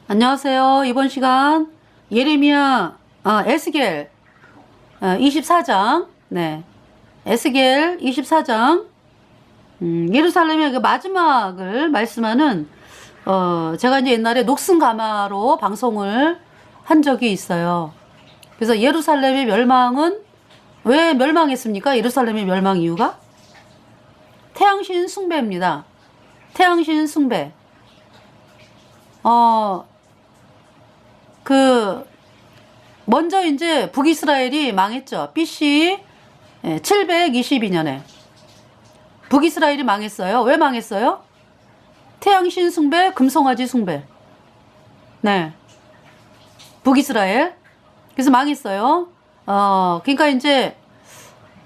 안녕하세요. 이번 시간 예레미야 에스겔 24장 네 에스겔 24장 예루살렘의 그 마지막을 말씀하는 제가 이제 옛날에 녹슨 가마로 방송을 한 적이 있어요. 그래서 예루살렘의 멸망은 왜 멸망했습니까? 예루살렘의 멸망 이유가 태양신 숭배입니다. 태양신 숭배. 먼저 이제 북이스라엘이 망했죠. BC 722년에. 북이스라엘이 망했어요. 왜 망했어요? 태양신 숭배, 금송아지 숭배. 네. 북이스라엘. 그래서 망했어요. 그러니까 이제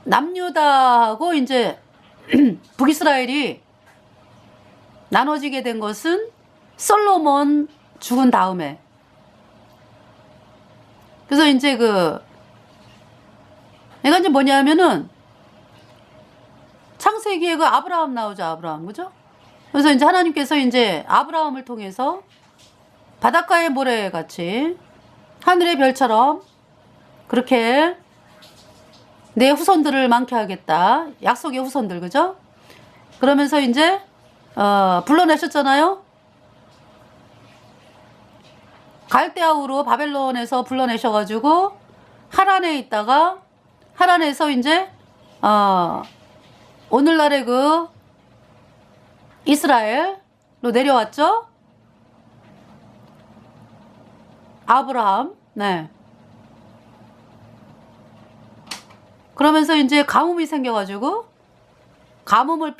남유다하고 이제 북이스라엘이 나눠지게 된 것은 솔로몬 죽은 다음에. 그래서 이제 내가 이제 뭐냐면은 창세기에 그 아브라함 나오죠. 아브라함. 그죠? 그래서 이제 하나님께서 이제 아브라함을 통해서 바닷가의 모래같이 하늘의 별처럼 그렇게 내 후손들을 많게 하겠다. 약속의 후손들. 그죠? 그러면서 이제 불러내셨잖아요. 갈대아우로 바벨론에서 불러내셔가지고 하란에 있다가 하란에서 이제 오늘날의 그 이스라엘로 내려왔죠. 아브라함. 네. 그러면서 이제 가뭄이 생겨가지고 가뭄을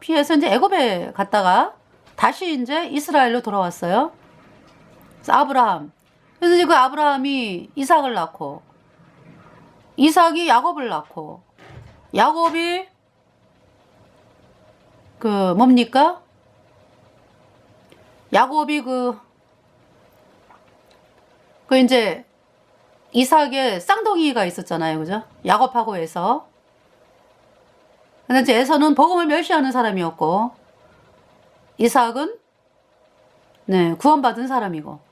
피해서 이제 애굽에 갔다가 다시 이제 이스라엘로 돌아왔어요. 그래서 아브라함. 그래서 이제 그 아브라함이 이삭을 낳고, 이삭이 야곱을 낳고, 야곱이 뭡니까? 야곱이 이제 이삭의 쌍둥이가 있었잖아요. 그죠? 야곱하고 에서. 근데 이제 에서는 복음을 멸시하는 사람이었고, 이삭은 네, 구원받은 사람이고.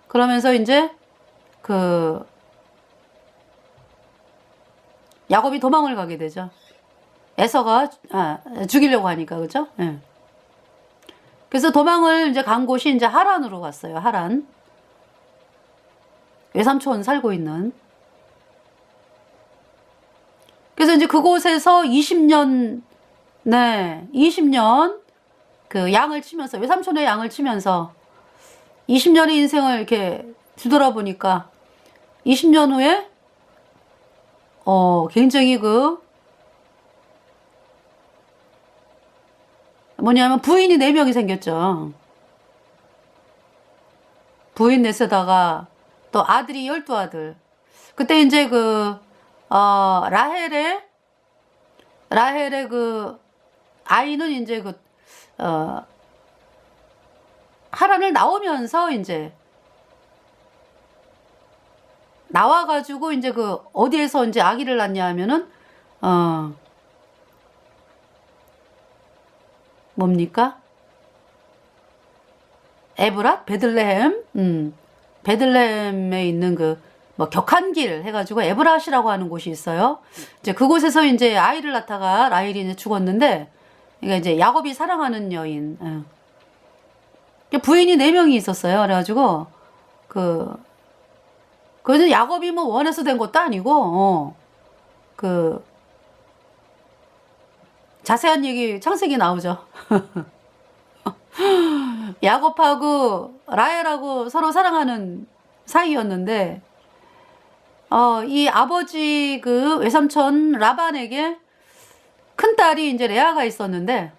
그러면서 이제 야곱이 도망을 가게 되죠. 에서가 죽이려고 하니까. 그죠? 네. 그래서 도망을 이제 간 곳이 이제 하란으로 갔어요. 하란. 외삼촌 살고 있는. 그래서 이제 그곳에서 20년 양을 치면서, 외삼촌의 양을 치면서 20년의 인생을 이렇게 뒤돌아보니까 20년 후에 굉장히 뭐냐면 부인이 4명이 생겼죠. 부인 넷에다가 또 아들이 12아들. 그때 이제 라헬의 아이는 이제 하란을 나오면서 이제 나와가지고 이제 어디에서 이제 아기를 낳냐 하면은 뭡니까? 에브랏? 베들레헴? 베들레헴에 있는 격한길 해가지고 에브랏이라고 하는 곳이 있어요. 이제 그곳에서 이제 아이를 낳다가 라헬이 이제 죽었는데, 그러니까 이제 야곱이 사랑하는 여인. 부인이 4명이 있었어요. 그래가지고, 그래서 야곱이 뭐 원해서 된 것도 아니고, 자세한 얘기, 창세기 나오죠. 야곱하고 라헬하고 서로 사랑하는 사이였는데, 이 아버지 외삼촌 라반에게 큰 딸이 이제 레아가 있었는데,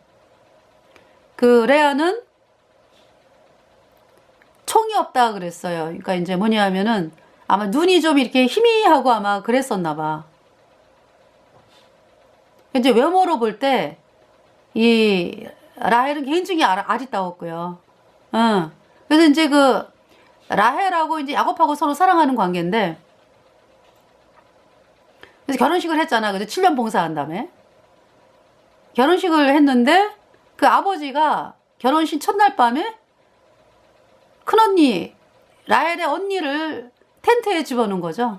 레아는 총이 없다 그랬어요. 그러니까 이제 뭐냐면은 아마 눈이 좀 이렇게 희미하고 아마 그랬었나 봐. 이제 외모로 볼 때 이 라헬은 굉장히 아리따웠고요. 그래서 이제 라헬하고 이제 야곱하고 서로 사랑하는 관계인데, 그래서 결혼식을 했잖아. 그죠? 7년 봉사한 다음에 결혼식을 했는데 그 아버지가 결혼식 첫날 밤에 큰언니 라헬의 언니를 텐트에 집어넣은 거죠.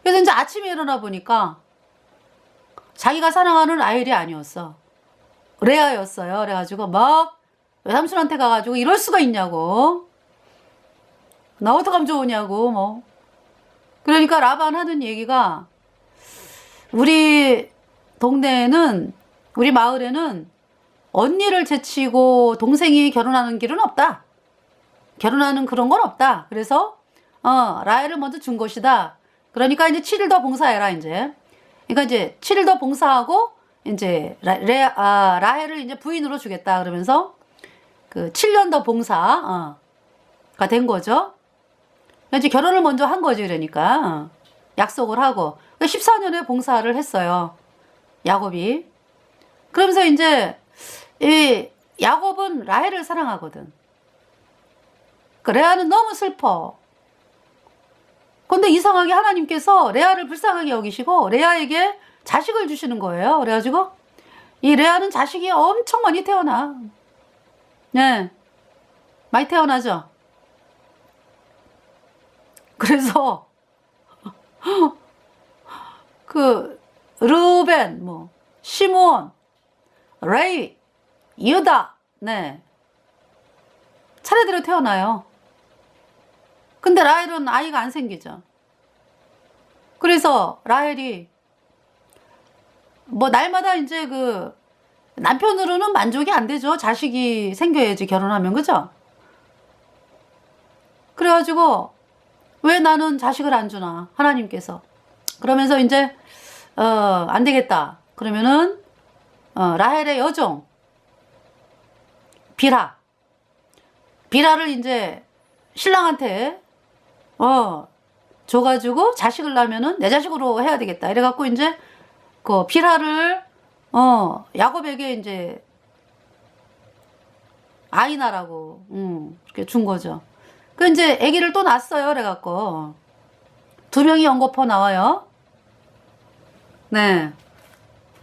그래서 이제 아침에 일어나 보니까 자기가 사랑하는 라헬이 아니었어. 레아였어요. 그래가지고 막 외삼촌한테 가가지고 이럴 수가 있냐고. 나 어떡하면 좋으냐고 뭐. 그러니까 라반 하는 얘기가 우리 동네에는 우리 마을에는 언니를 제치고 동생이 결혼하는 길은 없다. 결혼하는 그런 건 없다. 그래서 라헬을 먼저 준 것이다. 그러니까 이제 7일 더 봉사해라 이제. 그러니까 이제 7일 더 봉사하고 이제 라헬을 이제 부인으로 주겠다 그러면서 그 7년 더 봉사가 된 거죠. 이제 결혼을 먼저 한 거지. 그러니까 약속을 하고 14년에 봉사를 했어요. 야곱이. 그러면서 이제 이 야곱은 라헬을 사랑하거든. 그 레아는 너무 슬퍼. 근데 이상하게 하나님께서 레아를 불쌍하게 여기시고 레아에게 자식을 주시는 거예요. 그래가지고 이 레아는 자식이 엄청 많이 태어나. 네, 많이 태어나죠. 그래서 그 르벤, 뭐 시므온, 레위, 유다, 네, 차례대로 태어나요. 근데 라헬은 아이가 안 생기죠. 그래서 라헬이 뭐 날마다 이제 그 남편으로는 만족이 안 되죠. 자식이 생겨야지 결혼하면, 그죠? 그래가지고 왜 나는 자식을 안 주나 하나님께서. 그러면서 이제 안 되겠다. 그러면은 라헬의 여종 비라를 이제 신랑한테 줘가지고 자식을 낳으면은 내 자식으로 해야 되겠다. 이래갖고 이제 그 비라를 야곱에게 이제 아이나라고 이렇게 준 거죠. 그 이제 아기를 또 낳았어요. 그래갖고 2명이 연거푸 나와요. 네.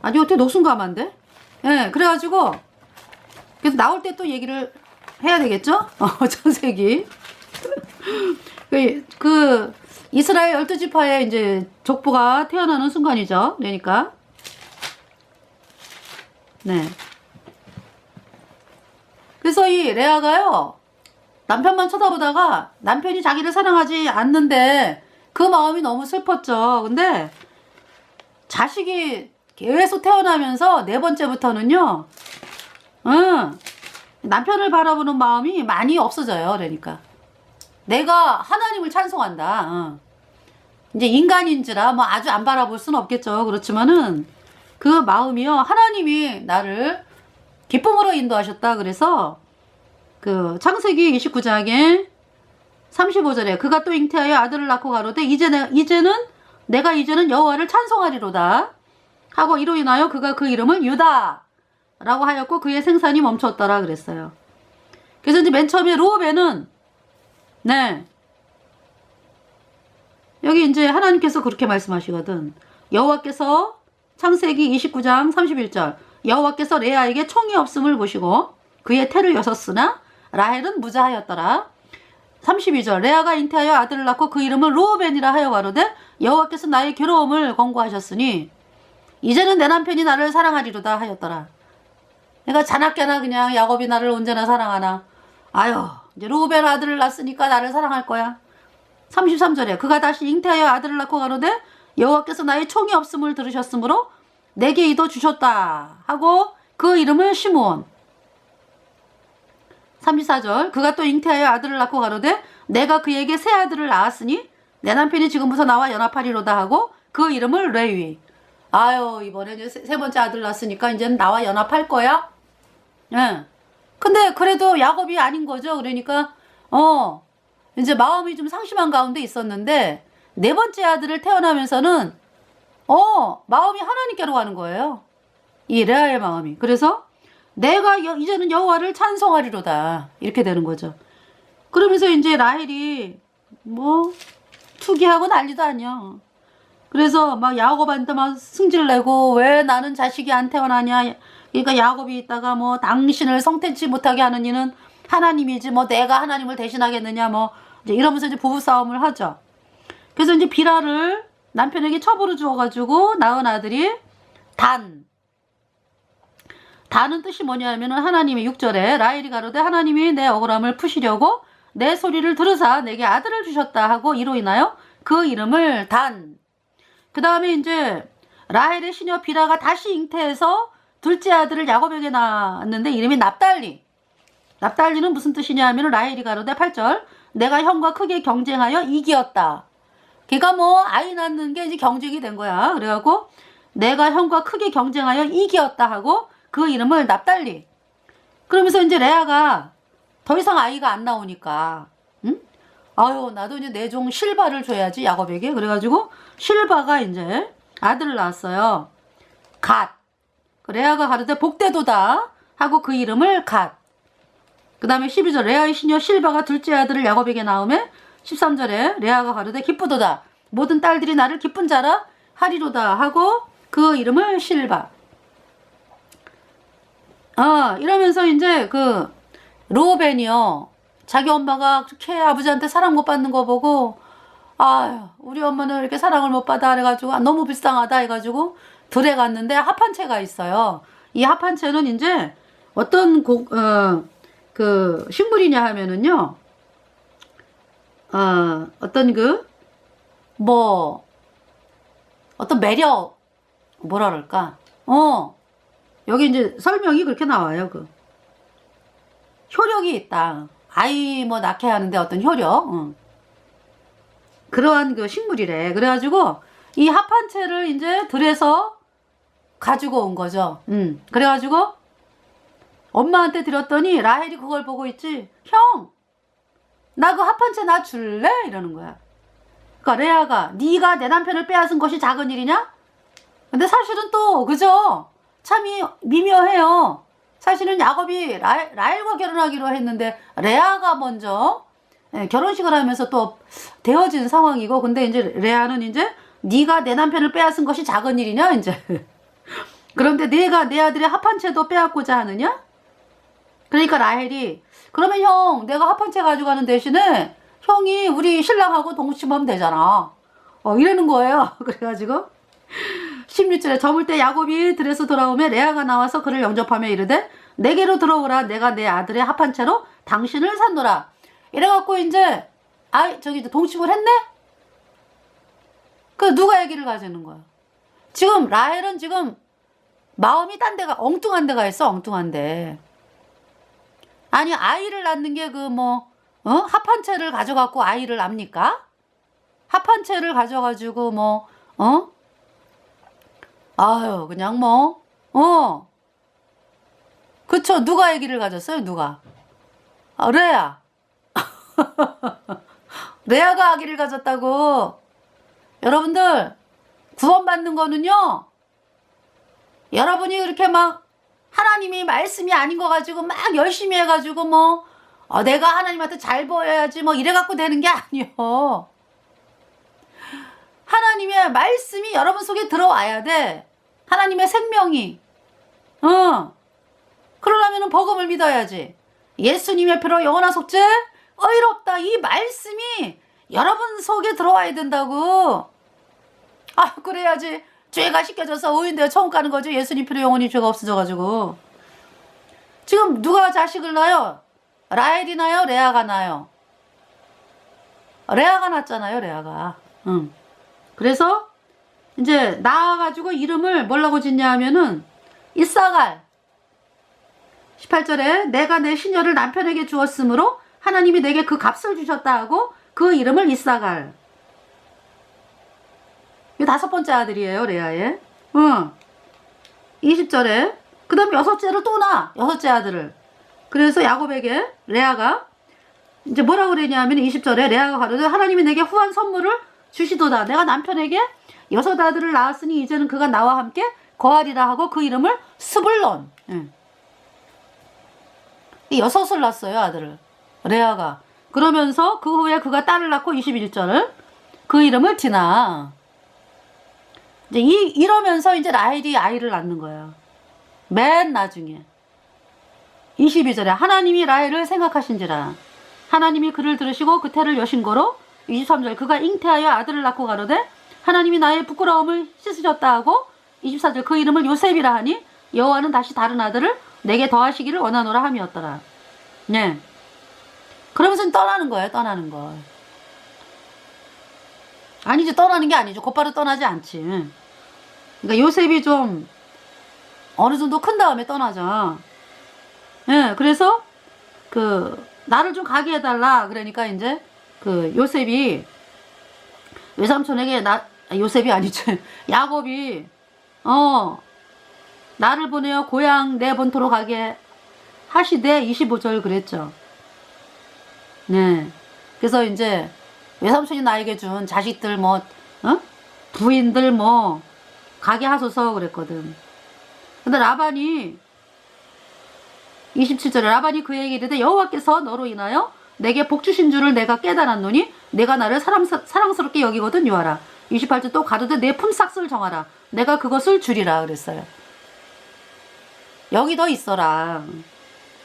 아니 어떻게 녹순감한데? 네. 그래가지고 그래서 나올 때 또 얘기를 해야 되겠죠? 창세기. 그 이스라엘 12지파의 이제 족보가 태어나는 순간이죠. 그러니까 네. 그래서 이 레아가요 남편만 쳐다보다가 남편이 자기를 사랑하지 않는데 그 마음이 너무 슬펐죠. 근데 자식이 계속 태어나면서 4번째부터는요 남편을 바라보는 마음이 많이 없어져요. 그러니까 내가 하나님을 찬송한다. 이제 인간인지라 뭐 아주 안 바라볼 수는 없겠죠. 그렇지만은 그 마음이요 하나님이 나를 기쁨으로 인도하셨다. 그래서 그 창세기 29장에 35절에 그가 또 잉태하여 아들을 낳고 가로되 내가 이제는 여호와를 찬송하리로다 하고 이로 인하여 그가 그 이름을 유다 라고 하였고 그의 생산이 멈췄더라 그랬어요. 그래서 이제 맨 처음에 루벤은 네 여기 이제 하나님께서 그렇게 말씀하시거든. 여호와께서 창세기 29장 31절 여호와께서 레아에게 총이 없음을 보시고 그의 태를 여섰으나 라헬은 무자하였더라. 32절 레아가 잉태하여 아들을 낳고 그 이름을 루벤이라 하여 가로되 여호와께서 나의 괴로움을 권고하셨으니 이제는 내 남편이 나를 사랑하리로다 하였더라. 내가 자나깨나 그냥 야곱이 나를 언제나 사랑하나. 아유 이제 루벤 아들을 낳았으니까 나를 사랑할 거야. 33절에 그가 다시 잉태하여 아들을 낳고 가로되 여호와께서 나의 총이 없음을 들으셨으므로 내게 이도 주셨다 하고 그 이름을 시므온. 34절 그가 또 잉태하여 아들을 낳고 가로되 내가 그에게 새 아들을 낳았으니 내 남편이 지금부터 나와 연합하리로다 하고 그 이름을 레위. 아유 이번에 이제 세 번째 아들 낳았으니까 이제는 나와 연합할 거야. 예. 근데 그래도 야곱이 아닌 거죠. 그러니까 이제 마음이 좀 상심한 가운데 있었는데 4번째 아들을 태어나면서는 마음이 하나님께로 가는 거예요. 이 레아의 마음이. 그래서 내가 이제는 여호와를 찬송하리로다 이렇게 되는 거죠. 그러면서 이제 라헬이 뭐 투기하고 난리도 아니야. 그래서 막 야곱한테 막 승질내고 왜 나는 자식이 안 태어나냐. 그러니까 야곱이 있다가 뭐 당신을 성태치 못하게 하는 이는 하나님이지 뭐 내가 하나님을 대신하겠느냐 뭐 이제 이러면서 이제 부부싸움을 하죠. 그래서 이제 비라를 남편에게 첩으로 주어가지고 낳은 아들이 단. 단은 뜻이 뭐냐면은 하나님이 6절에 라헬이 가로되 하나님이 내 억울함을 푸시려고 내 소리를 들으사 내게 아들을 주셨다 하고 이로 인하여 그 이름을 단. 그 다음에 이제 라헬의 시녀 비라가 다시 잉태해서 둘째 아들을 야곱에게 낳았는데 이름이 납달리. 납달리는 무슨 뜻이냐 하면 라헬이 가로되 8절 내가 형과 크게 경쟁하여 이기었다. 걔가 뭐 아이 낳는 게 이제 경쟁이 된 거야. 그래갖고 내가 형과 크게 경쟁하여 이기었다 하고 그 이름을 납달리. 그러면서 이제 레아가 더 이상 아이가 안 나오니까, 응? 아유, 나도 이제 내 종 실바를 줘야지, 야곱에게. 그래가지고 실바가 이제 아들을 낳았어요. 갓. 레아가 가르되 복되도다 하고 그 이름을 갓. 그 다음에 12절 레아의 시녀 실바가 둘째 아들을 야곱에게 낳음에 13절에 레아가 가르되 기쁘도다. 모든 딸들이 나를 기쁜 자라 하리로다 하고 그 이름을 실바. 이러면서 이제 그 르우벤이요. 자기 엄마가 그렇게 아버지한테 사랑 못 받는 거 보고 아유 우리 엄마는 이렇게 사랑을 못 받아 해가지고 너무 불쌍하다 해가지고 들에 갔는데 합한채가 있어요. 이 합한채는 이제 어떤 그 식물이냐 하면은요. 어떤 어떤 매력 뭐라 그럴까? 여기 이제 설명이 그렇게 나와요. 효력이 있다. 아이 뭐 낳게 하는데 어떤 효력. 그러한 그 식물이래. 그래가지고 이 합한채를 이제 들에서 가지고 온 거죠. 그래가지고 엄마한테 드렸더니 라헬이 그걸 보고 있지. 형, 나 그 합한채 나 줄래? 이러는 거야. 그러니까 레아가 네가 내 남편을 빼앗은 것이 작은 일이냐? 근데 사실은 또 그죠? 참이 미묘해요. 사실은 야곱이 라헬과 결혼하기로 했는데 레아가 먼저 결혼식을 하면서 또 되어진 상황이고 근데 이제 레아는 이제 네가 내 남편을 빼앗은 것이 작은 일이냐 이제 그런데 내가 내 아들의 합한채도 빼앗고자 하느냐? 그러니까 라헬이 그러면 형 내가 합한채 가져가는 대신에 형이 우리 신랑하고 동침하면 되잖아. 이러는 거예요. 그래가지고 16절에 저물 때 야곱이 들에서 돌아오며 레아가 나와서 그를 영접하며 이르되 내게로 들어오라 내가 내 아들의 합한채로 당신을 산노라. 이래갖고 이제 동침을 했네? 그 누가 얘기를 가지는 거야? 지금 라헬은 지금 마음이 딴 데가 엉뚱한 데가 있어. 엉뚱한데 아니 아이를 낳는 게 합한채를 가져갖고 아이를 낳습니까? 합한채를 가져가지고 아유 그냥 그쵸. 누가 얘기를 가졌어요? 누가? 레아. 레아가 아기를 가졌다고. 여러분들 구원받는 거는요 여러분이 그렇게 하나님이 말씀이 아닌 거 가지고 열심히 해가지고 내가 하나님한테 잘 보여야지 이래갖고 되는 게 아니요. 하나님의 말씀이 여러분 속에 들어와야 돼. 하나님의 생명이. 그러려면 복음을 믿어야지. 예수님의 피로 영원한 속죄 의롭다. 이 말씀이 여러분 속에 들어와야 된다고. 그래야지 죄가 씻겨져서 의인되어 천국 가는 거죠. 예수님 피로 영원히 죄가 없어져가지고. 지금 누가 자식을 낳아요? 라헬이 낳아요? 레아가 낳아요? 레아가 낳았잖아요. 레아가. 그래서 이제 낳아가지고 이름을 뭐라고 짓냐 하면은 이사갈. 18절에 내가 내 시녀를 남편에게 주었으므로 하나님이 내게 그 값을 주셨다 하고 그 이름을 이사갈. 이 5번째 아들이에요. 레아의. 20절에 그 다음 6째를 또 낳아. 6째 아들을. 그래서 야곱에게 레아가 이제 뭐라고 그랬냐면 20절에 레아가 가로되 하나님이 내게 후한 선물을 주시도다. 내가 남편에게 6 아들을 낳았으니 이제는 그가 나와 함께 거하리라 하고 그 이름을 스불론. 6을 낳았어요. 아들을. 레아가. 그러면서 그 후에 그가 딸을 낳고 21절 그 이름을 디나. 이제 이러면서 이제 라헬이 아이를 낳는 거예요. 맨 나중에. 22절에 하나님이 라헬을 생각하신지라 하나님이 그를 들으시고 그 태를 여신 거로 23절 그가 잉태하여 아들을 낳고 가로되 하나님이 나의 부끄러움을 씻으셨다 하고 24절 그 이름을 요셉이라 하니 여호와는 다시 다른 아들을 내게 더하시기를 원하노라 함이었더라. 네. 그러면서 떠나는 거예요. 떠나는 거. 아니지 떠나는 게 아니죠. 곧바로 떠나지 않지. 그러니까 요셉이 좀 어느 정도 큰 다음에 떠나죠. 예, 그래서 그 나를 좀 가게 해달라. 그러니까 이제 그 요셉이 외삼촌에게 요셉이 아니지 야곱이 나를 보내어 고향 내 본토로 가게 하시되 25절 그랬죠. 네. 그래서 이제 외삼촌이 나에게 준 자식들 부인들 가게 하소서 그랬거든. 근데 라반이 27절에 라반이 그에게 이르되 여호와께서 너로 인하여 내게 복 주신 줄을 내가 깨달았노니 내가 나를 사랑스럽게 여기거든 요하라. 28절 또 가로되 내 품삯을 정하라. 내가 그것을 주리라 그랬어요. 여기 더 있어라.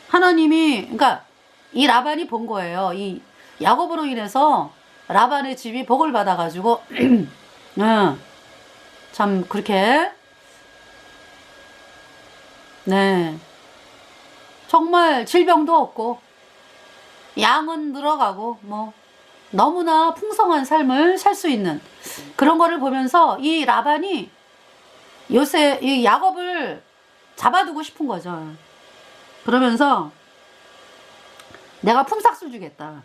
하나님이 그러니까 이 라반이 본 거예요. 이 야곱으로 인해서 라반의 집이 복을 받아가지고 참 그렇게 네 정말 질병도 없고 양은 늘어가고 너무나 풍성한 삶을 살 수 있는 그런 거를 보면서 이 라반이 이 야곱을 잡아두고 싶은 거죠. 그러면서 내가 품삯을 주겠다.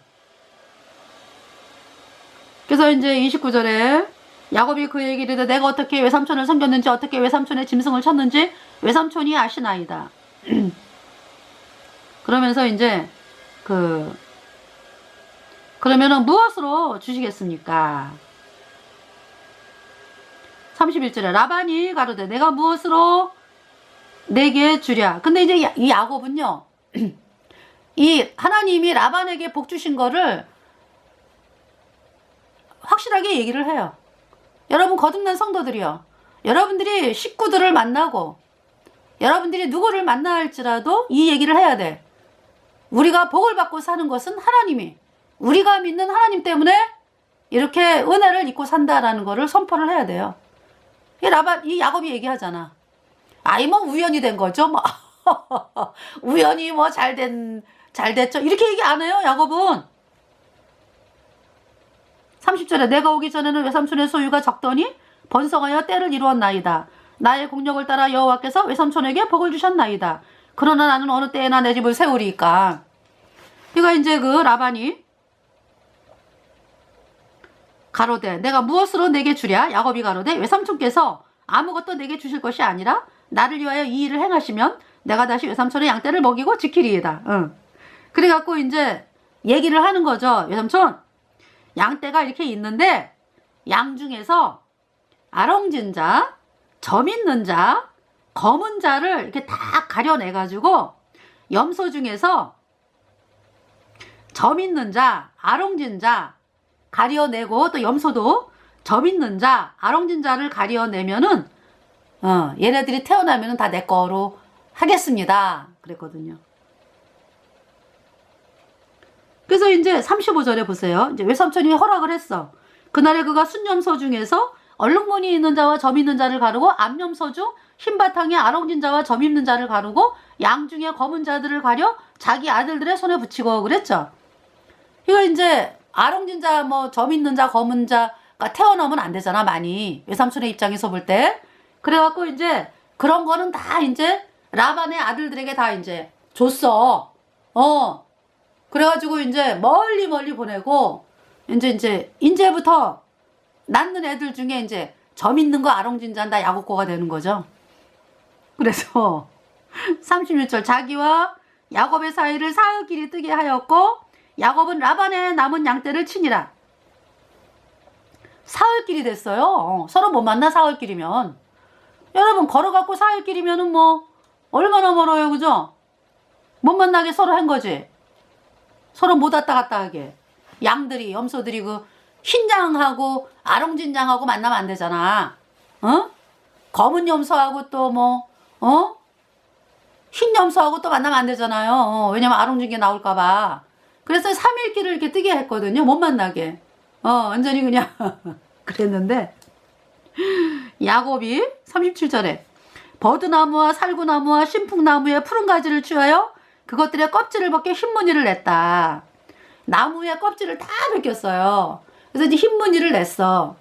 그래서 이제 29절에 야곱이 그에게 이르되 내가 어떻게 외삼촌을 섬겼는지 어떻게 외삼촌의 짐승을 쳤는지 외삼촌이 아시나이다. 그러면서 이제 그러면은 무엇으로 주시겠습니까? 31절에 라반이 가로되 내가 무엇으로 내게 주랴. 근데 이제 이 야곱은요 이 하나님이 라반에게 복 주신 거를 확실하게 얘기를 해요. 여러분 거듭난 성도들이요, 여러분들이 식구들을 만나고 여러분들이 누구를 만나 할지라도 이 얘기를 해야 돼. 우리가 복을 받고 사는 것은 하나님이 우리가 믿는 하나님 때문에 이렇게 은혜를 입고 산다라는 거를 선포를 해야 돼요. 이 야곱이 얘기하잖아. 우연이 된 거죠. 우연히 잘 됐죠. 이렇게 얘기 안 해요, 야곱은. 30절에 내가 오기 전에는 외삼촌의 소유가 적더니 번성하여 때를 이루었나이다. 나의 공력을 따라 여호와께서 외삼촌에게 복을 주셨나이다. 그러나 나는 어느 때에나 내 집을 세우리이까. 그러니까 이제 그 라반이 가로되 내가 무엇으로 내게 주랴. 야곱이 가로되 외삼촌께서 아무것도 내게 주실 것이 아니라 나를 위하여 이 일을 행하시면 내가 다시 외삼촌의 양떼를 먹이고 지키리이다. 그래갖고 이제 얘기를 하는 거죠. 외삼촌, 양떼가 이렇게 있는데 양 중에서 아롱진 자, 점 있는 자, 검은 자를 이렇게 다 가려내가지고 염소 중에서 점 있는 자, 아롱진 자 가려내고 또 염소도 점 있는 자, 아롱진 자를 가려내면은 얘네들이 태어나면은 다 내 거로 하겠습니다. 그랬거든요. 그래서 이제 35절에 보세요. 이제 외삼촌이 허락을 했어. 그날에 그가 순염소 중에서 얼룩무늬 있는 자와 점 있는 자를 가르고 암염소 중 흰바탕에 아롱진 자와 점 있는 자를 가르고 양 중에 검은 자들을 가려 자기 아들들의 손에 붙이고 그랬죠. 이거 이제 아롱진 자, 점 있는 자, 검은 자가 태어나면 안 되잖아, 많이. 외삼촌의 입장에서 볼 때. 그래갖고 이제 그런 거는 다 이제 라반의 아들들에게 다 이제 줬어. 그래가지고 이제 멀리 보내고 이제부터 낳는 애들 중에 이제 점 있는 거 아롱진 자는 다 야곱거가 되는 거죠. 그래서 36절 자기와 야곱의 사이를 사흘길이 뜨게 하였고 야곱은 라반의 남은 양떼를 치니라. 사흘길이 됐어요. 서로 못 만나 사흘길이면. 여러분 걸어갖고 사흘길이면은 얼마나 멀어요, 그죠? 못 만나게 서로 한 거지. 서로 못 왔다 갔다 하게. 양들이, 염소들이 흰양하고 아롱진양하고 만나면 안 되잖아. 검은 염소하고 또 흰염소하고 또 만나면 안 되잖아요. 왜냐면 아롱진게 나올까봐. 그래서 3일길을 이렇게 뜨게 했거든요. 못 만나게. 완전히 그냥 그랬는데 야곱이 37절에 버드나무와 살구나무와 신풍나무의 푸른 가지를 취하여 그것들의 껍질을 벗겨 흰무늬를 냈다. 나무의 껍질을 다 벗겼어요. 그래서 이제 흰무늬를 냈어.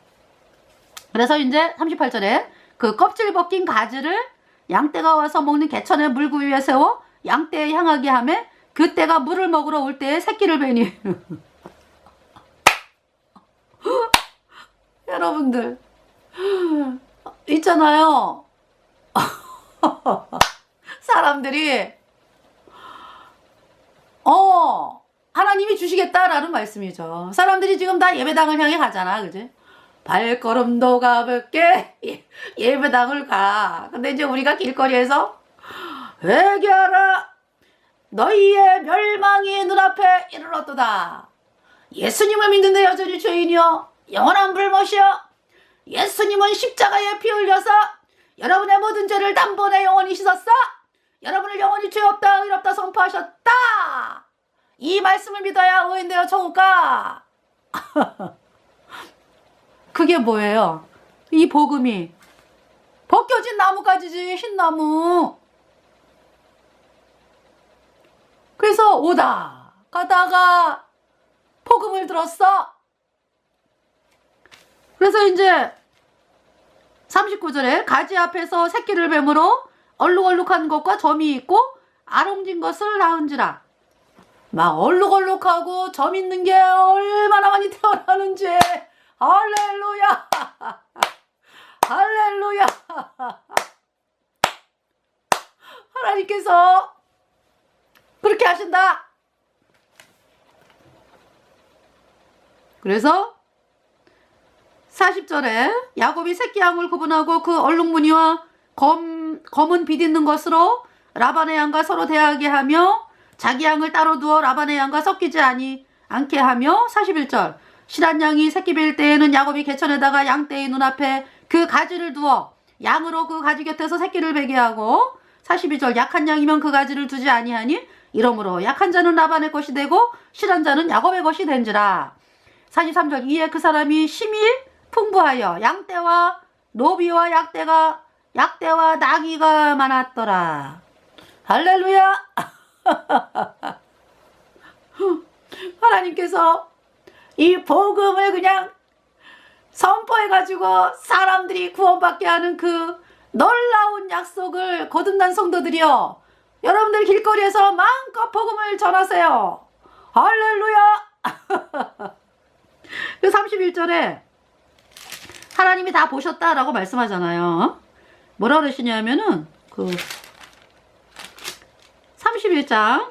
그래서 이제 38절에 그 껍질 벗긴 가지를 양떼가 와서 먹는 개천의 물구 위에 세워 양떼에 향하게 하며 그떼가 물을 먹으러 올 때에 새끼를 베니 여러분들 있잖아요. 사람들이 하나님이 주시겠다라는 말씀이죠. 사람들이 지금 다 예배당을 향해 가잖아, 그지? 발걸음도 가볍게 예배당을 가. 근데 이제 우리가 길거리에서 회개하라, 너희의 멸망이 눈앞에 이르렀도다. 예수님을 믿는데 여전히 죄인이여, 영원한 불못이여. 예수님은 십자가에 피 흘려서 여러분의 모든 죄를 단번에 영원히 씻었어. 여러분을 영원히 죄 없다 의롭다 선포하셨다. 이 말씀을 믿어야 의인되어 천국 가. 그게 뭐예요? 이 복음이 벗겨진 나무가지지, 흰나무. 그래서 오다 가다가 복음을 들었어. 그래서 이제 39절에 가지 앞에서 새끼를 뱀으로 얼룩얼룩한 것과 점이 있고 아롱진 것을 낳은지라. 막 얼룩얼룩하고 점 있는 게 얼마나 많이 태어나는지. 할렐루야. 할렐루야. 하나님께서 그렇게 하신다. 그래서 40절에 야곱이 새끼 양을 구분하고 그 얼룩무늬와 검은 빛 있는 것으로 라반의 양과 서로 대하게 하며 자기 양을 따로 두어 라반의 양과 섞이지 않게 하며 41절 실한 양이 새끼 뵐 때에는 야곱이 개천에다가 양떼의 눈앞에 그 가지를 두어 양으로 그 가지 곁에서 새끼를 베게 하고 42절 약한 양이면 그 가지를 두지 아니하니 이러므로 약한 자는 라반의 것이 되고 실한 자는 야곱의 것이 된지라. 43절 이에 그 사람이 심히 풍부하여 양떼와 노비와 약떼와 나귀가 많았더라. 할렐루야. 하나님께서 이 복음을 그냥 선포해가지고 사람들이 구원받게 하는 그 놀라운 약속을 거듭난 성도들이여, 여러분들 길거리에서 마음껏 복음을 전하세요. 할렐루야. 그 31절에 하나님이 다 보셨다라고 말씀하잖아요. 뭐라 그러시냐면은 그 31장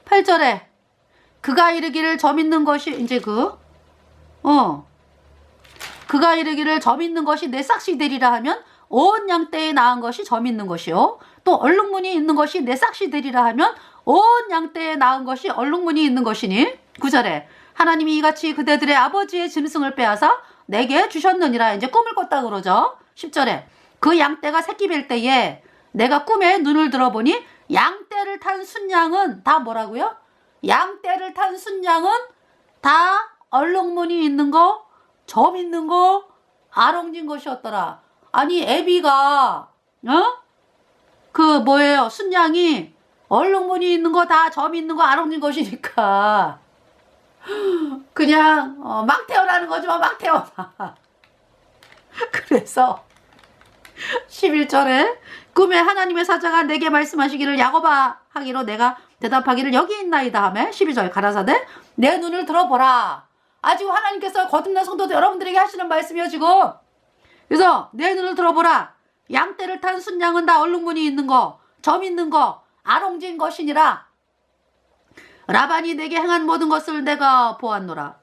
8절에 그가 이르기를 점 있는 것이 이제 그가 이르기를 점 있는 것이 내 싹시 되리라 하면 온 양떼에 낳은 것이 점 있는 것이요 또 얼룩무늬 있는 것이 내 싹시 되리라 하면 온 양떼에 낳은 것이 얼룩무늬 있는 것이니 9절에 하나님이 이같이 그대들의 아버지의 짐승을 빼앗아 내게 주셨느니라. 이제 꿈을 꿨다 그러죠. 10절에 그 양떼가 새끼 뵐 때에 내가 꿈에 눈을 들어보니 양떼를 탄 순양은 다 뭐라고요? 양떼를 탄 순양은 다 얼룩무늬 있는 거, 점 있는 거, 아롱진 것이었더라. 아니 애비가 그 뭐예요? 순양이 얼룩무늬 있는 거 다 점 있는 거 아롱진 것이니까 그냥 막 태어나는 거지만 막 태어나. 그래서 11절에 꿈에 하나님의 사자가 내게 말씀하시기를 야곱아 하기로 내가 대답하기를 여기 있나이다 하며 12절 가라사대 내 눈을 들어보라. 아직 하나님께서 거듭난 성도들 여러분들에게 하시는 말씀이요 지금. 그래서 내 눈을 들어보라. 양떼를 탄 순양은 다 얼룩무늬 있는 거, 점 있는 거, 아롱진 것이니라. 라반이 내게 행한 모든 것을 내가 보았노라.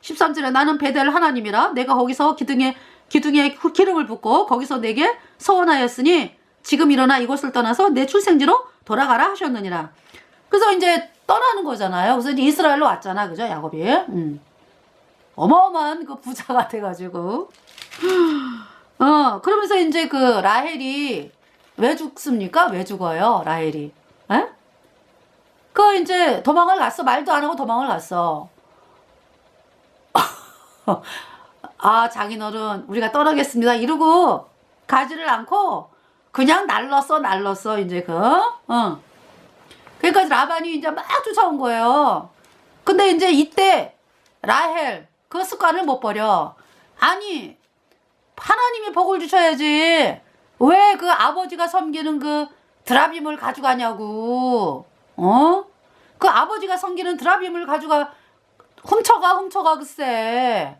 13절에 나는 베델 하나님이라 내가 거기서 기둥에 기름을 붓고 거기서 내게 서원하였으니 지금 일어나 이곳을 떠나서 내 출생지로 돌아가라 하셨느니라. 그래서 이제 떠나는 거잖아요. 그래서 이제 이스라엘로 왔잖아, 그죠, 야곱이. 어마어마한 그 부자가 돼가지고 그러면서 이제 그 라헬이 왜 죽습니까? 왜 죽어요? 라헬이. 에? 그 이제 도망을 갔어. 말도 안 하고 도망을 갔어. 아, 장인어른, 우리가 떠나겠습니다. 이러고 가지를 않고 그냥 날렀어. 이제 그러니까 라반이 이제 막 쫓아온 거예요. 근데 이제 이때 라헬 그 습관을 못 버려. 아니, 하나님이 복을 주셔야지. 왜 그 아버지가 섬기는 그 드라빔을 가져가냐고. 그 아버지가 섬기는 드라빔을 가져가 훔쳐가 글쎄.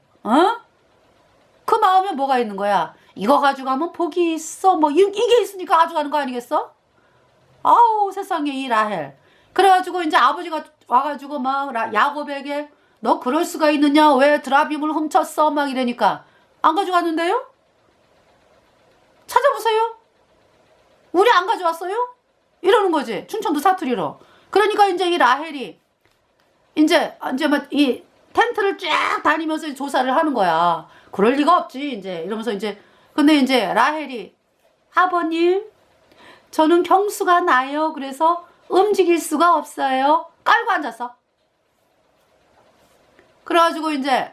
그 마음에 뭐가 있는 거야? 이거 가져가면 복이 있어. 뭐 이게 있으니까 가져가는 거 아니겠어? 아우, 세상에 이 라헬. 그래가지고 이제 아버지가 와가지고 막 야곱에게 너 그럴 수가 있느냐? 왜 드라빔을 훔쳤어? 막 이러니까 안 가져갔는데요? 찾아보세요. 우리 안 가져왔어요? 이러는 거지. 충청도 사투리로. 그러니까 이제 이 라헬이 이제 막 이 텐트를 쫙 다니면서 조사를 하는 거야. 그럴 리가 없지. 이제 이러면서 이제 근데 이제 라헬이 아버님, 저는 경수가 나요. 그래서 움직일 수가 없어요. 깔고 앉았어. 그래가지고 이제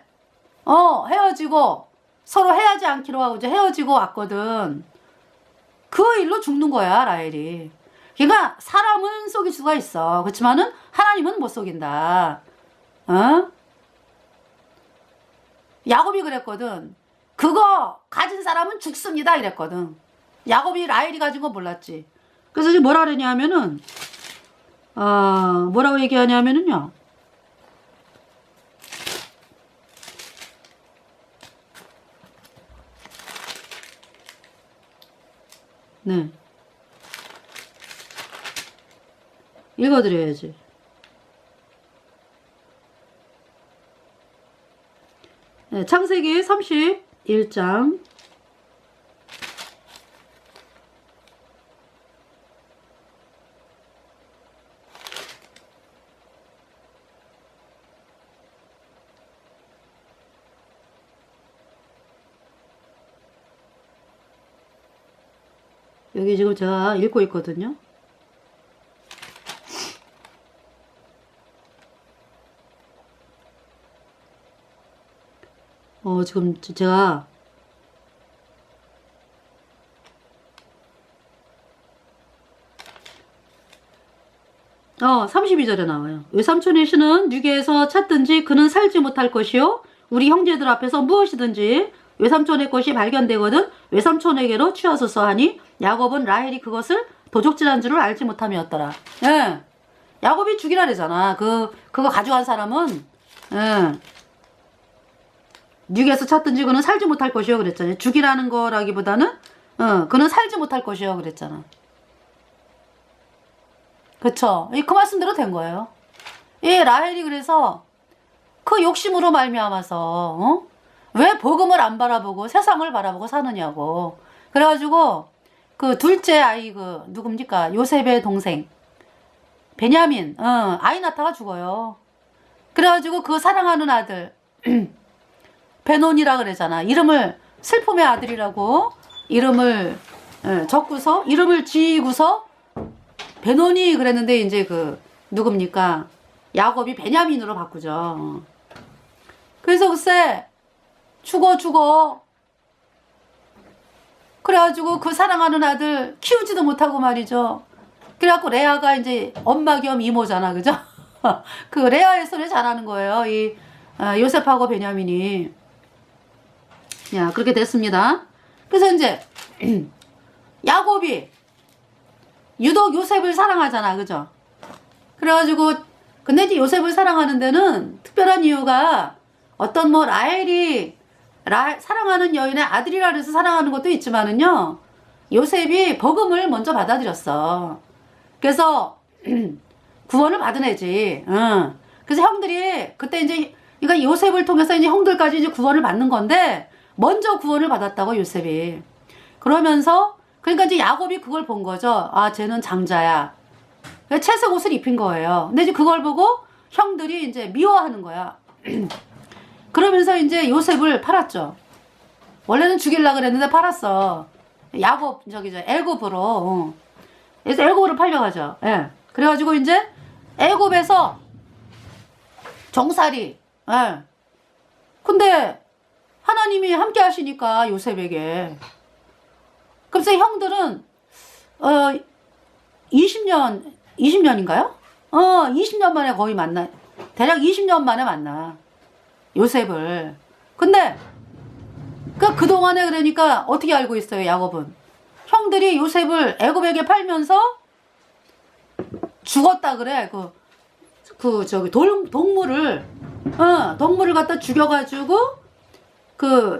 헤어지고 서로 헤어지지 않기로 하고 이제 헤어지고 왔거든. 그 일로 죽는 거야, 라헬이. 그러니까 사람은 속일 수가 있어. 그렇지만은 하나님은 못 속인다. 야곱이 그랬거든. 그거 가진 사람은 죽습니다. 이랬거든. 야곱이 라헬이 가진 거 몰랐지. 그래서 지금 뭐라 그러냐면은 뭐라고 얘기하냐면은요. 네. 읽어드려야지. 네, 창세기 31장. 여기 지금 제가 읽고 있거든요. 지금 제가 32절에 나와요. 외삼촌의 신은 뉴게에서 찾든지 그는 살지 못할 것이요. 우리 형제들 앞에서 무엇이든지 외삼촌의 것이 발견되거든 외삼촌에게로 취하소서 하니 야곱은 라헬이 그것을 도적질한 줄을 알지 못함이었더라. 예. 야곱이 죽이라 그러잖아. 그거 가져간 사람은 뉴게에서 찾든지 그는 살지 못할 것이요 그랬잖아요. 죽이라는 거라기보다는 그는 살지 못할 것이요 그랬잖아. 그쵸? 그 말씀대로 된 거예요. 이 라헬이 그래서 그 욕심으로 말미암아서 왜 복음을 안 바라보고 세상을 바라보고 사느냐고. 그래가지고 그 둘째 아이 누굽니까? 요셉의 동생 베냐민 아이나타가 죽어요. 그래가지고 그 사랑하는 아들 베논이라 그러잖아. 이름을 슬픔의 아들이라고 이름을 적고서 이름을 지고서 베논이 그랬는데 이제 누굽니까? 야곱이 베냐민으로 바꾸죠. 그래서 글쎄 죽어. 그래가지고 그 사랑하는 아들 키우지도 못하고 말이죠. 그래갖고 레아가 이제 엄마 겸 이모잖아, 그죠? 그 레아의 손을 잘하는 거예요. 이 요셉하고 베냐민이. 야, 그렇게 됐습니다. 그래서 이제 야곱이 유독 요셉을 사랑하잖아, 그죠? 그래가지고 근데 이제 요셉을 사랑하는 데는 특별한 이유가 어떤 라헬이 사랑하는 여인의 아들이라 그래서 사랑하는 것도 있지만은요, 요셉이 복음을 먼저 받아들였어. 그래서 구원을 받은 애지. 그래서 형들이 그때 이제 그러니까 요셉을 통해서 이제 형들까지 이제 구원을 받는 건데 먼저 구원을 받았다고 요셉이. 그러면서 그러니까 이제 야곱이 그걸 본 거죠. 아, 쟤는 장자야. 채색 옷을 입힌 거예요. 근데 이제 그걸 보고 형들이 이제 미워하는 거야. 그러면서 이제 요셉을 팔았죠. 원래는 죽일라 그랬는데 팔았어. 야곱 저기 저 애굽으로. 그래서 애굽으로 팔려가죠. 예. 그래가지고 이제 애굽에서 정살이. 예. 근데 하나님이 함께 하시니까 요셉에게. 그래서 형들은 20년인가요? 20년 만에 거의 만나. 대략 20년 만에 만나. 요셉을. 근데 그동안에 그러니까 어떻게 알고 있어요, 야곱은? 형들이 요셉을 애굽에게 팔면서 죽었다 그래. 저기 동물을 갖다 죽여가지고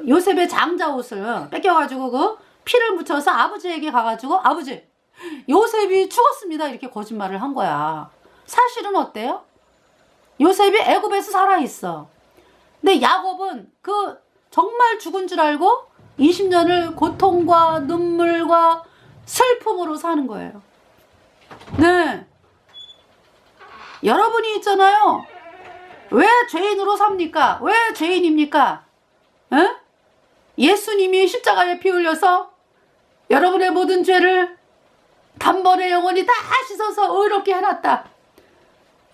요셉의 장자 옷을 뺏겨가지고 피를 묻혀서 아버지에게 가가지고 아버지 요셉이 죽었습니다 이렇게 거짓말을 한 거야. 사실은 어때요? 요셉이 애굽에서 살아있어. 근데 야곱은 정말 죽은 줄 알고 20년을 고통과 눈물과 슬픔으로 사는 거예요. 네. 여러분이 있잖아요. 왜 죄인으로 삽니까? 왜 죄인입니까? 에? 예수님이 십자가에 피 흘려서 여러분의 모든 죄를 단번에 영원히 다 씻어서 의롭게 해놨다.